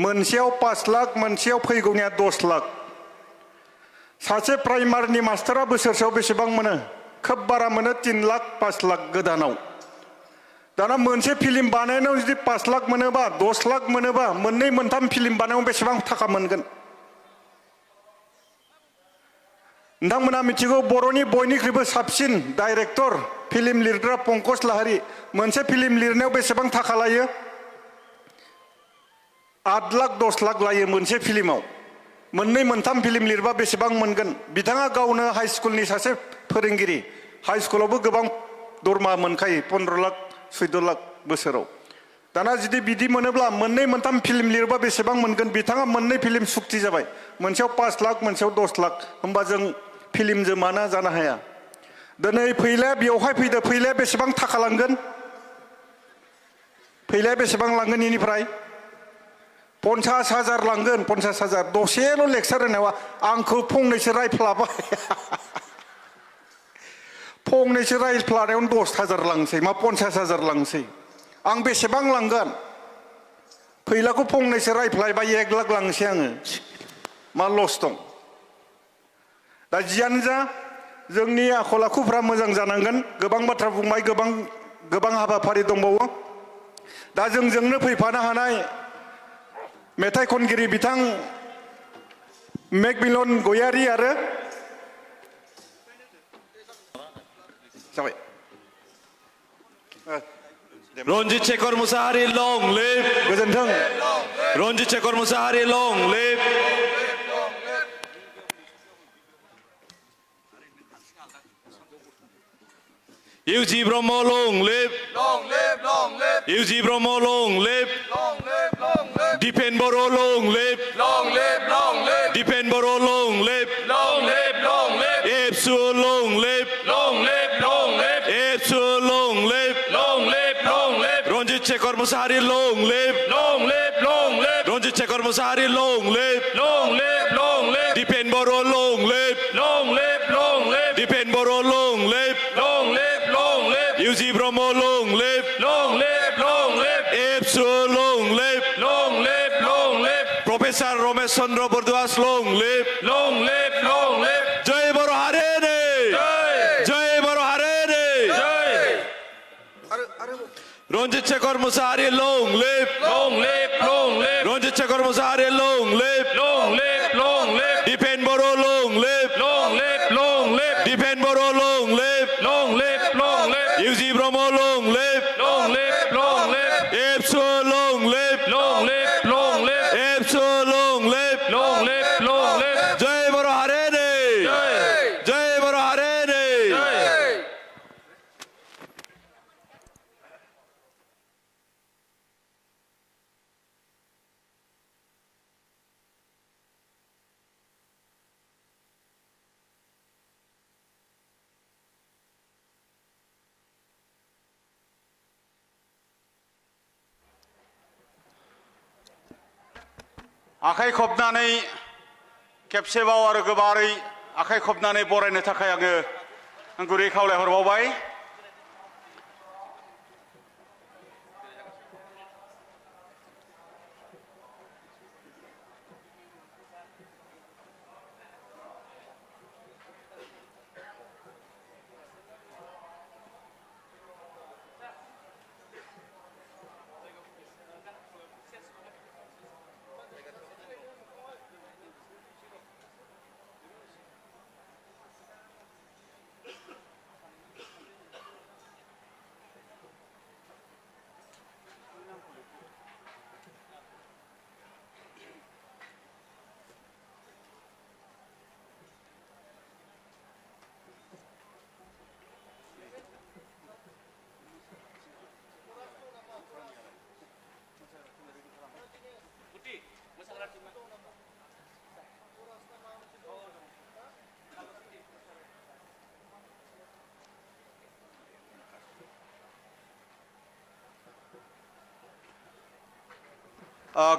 मोनसेयाव 5 लाख मोनसेयाव फैगौनिया 10 लाख सासे प्राइमारिनि मास्टारा बोसोरसेयाव बेसेबां मोनो खोब बारा मोनो 3 लाख 5 लाख गोदानाव दाना मोनसे फिल्म बानायनायाव जुदि 5 लाख मोनोबा 10 लाख मोनोबा मोननै मोनथाम फिल्म बानायनायाव बेसेबां थाखा मोनगोन नोंथांमोना मिथिगौ बर'नि बयनिख्रुइबो साबसिन डाइरेक्टर फिल्म लिरग्रा पंकज लाहारी मोनसे फिल्म लिरनायाव बेसेबां थाखा लायो 8 लाख 10 लाख लायो मोनसे फिल्माव मोननै मोनथाम फिल्म लिरबा बेसेबां मोनगोन बिथाङा गावनो हाई स्कुलनि सासे फोरोंगिरि हाई स्कुलावबो गोबां दरमा मोनखायो 15 लाख 14 लाख बोसोराव दाना जुदि बिदि मोनोब्ला मोननै मोनथाम फिल्म लिरबा बेसेबां मोनगोन बिथाङा मोननै फिल्म सुक्ति जाबाय मोनसेयाव 5 लाख मोनसेयाव 10 लाख होमबा जों फिल्मजों मानो जानो हाया दिनै फैलाया बेवहाय फैलाया बेसेबां थाखा लांगोन फैलाया बेसेबां लांगोन इनिफ्राय 50,000 लांगोन 50,000 दसेल' लेक्सार होनायाव आंखौ फंनैसो रायफ्लाबाय फंनैसो रायफ्लानायावनो 10,000 लांसै मा 50,000 लांसै आं बेसेबां लांगोन फैलाखौ फंनैसो रायफ्लायबा 1 लाख लांसै आङो मा लस दं दा जियानो जा जोंनि आखल आखुफ्रा मोजां जानांगोन गोबां बाथ्रा बुंबाय गोबां हाबाफारि दंबावो दा जोंजोंनो फैफानो हानाय मेथाइ खनगिरि बिथां मेकमिलन गयारी आरो जाबाय रनजित शेखर मुसाहारि लं लिभ गोजोन्थों रनजित शेखर मुसाहारि लं लिभ इउजि ब्रह्म लं लिभ इउजि ब्रह्म लं लिभ दिपेन बर' लं लिभ दिपेन बर' लं लिभ एबसु लं लिभ एबसु लं लिभ रनजित शेखर मुसाहारि लं लिभ रनजित शेखर मुसाहारि लं लिभ दिपेन बर' लं लिभ दिपेन बर' लं लिभ इउजि ब्रह्म लं लिभ एबसु लं लिभ प्रोफेसर रमेश चंद्र बरदुआस लं लिभ जय बर' हारिनि जय बर' हारिनि रनजित शेखर मुसाहारि लं लिभ रनजित शेखर मुसाहारि लं लिभ दिपेन बर' लं लिभ दिपेन बर' लं लिभ इउजि ब्रह्म लं लिभ एबसु लं लिभ एबसु लं लिभ जय बर' हारिनि जय बर' हारिनि आखाइ खबनानै खेबसेबाव आरो गोबारै आखाइ खबनानै बरायनो थाखाय आङो गुरै खावलायहरबावबाय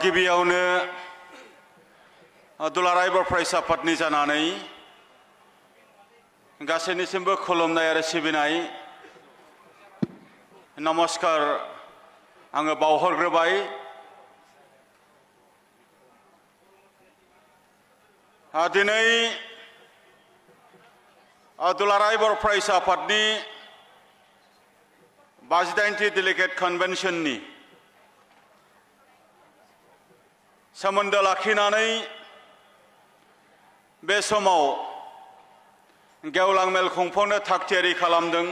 गिबियावनो दुलाराय बर' फरायसा आफादनि जानानै गासैनिसिमबो खुलुमनाय आरो सिबिनाय नमस्कार आङो बावहरग्रोबाय दिनै दुलाराय बर' फरायसा आफादनि 58थि डेलिगेट कनभेनसननि सोमोन्दो लाखिनानै बे समाव गेवलां मेल खुंफुंनो थागथियारि खालामदों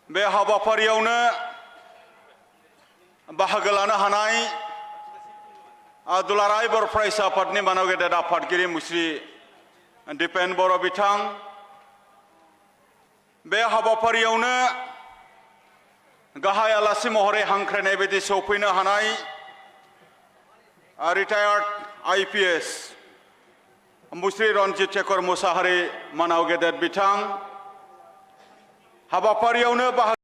बे हाबाफारियावनो बाहागो लानो हानाय दुलाराय बर' फरायसा आफादनि मानव गेदेर आफादगिरि मुस्रि दिपेन बर' बिथां बे हाबाफारियावनो गाहाय आलासि महरै हांख्रायनाय बायदि सौफैनो हानाय रिटायार्ड IPS मुस्रि रनजित शेखर मुसाहारि मानव गेदेर बिथां हाबाफारियावनो बाहागो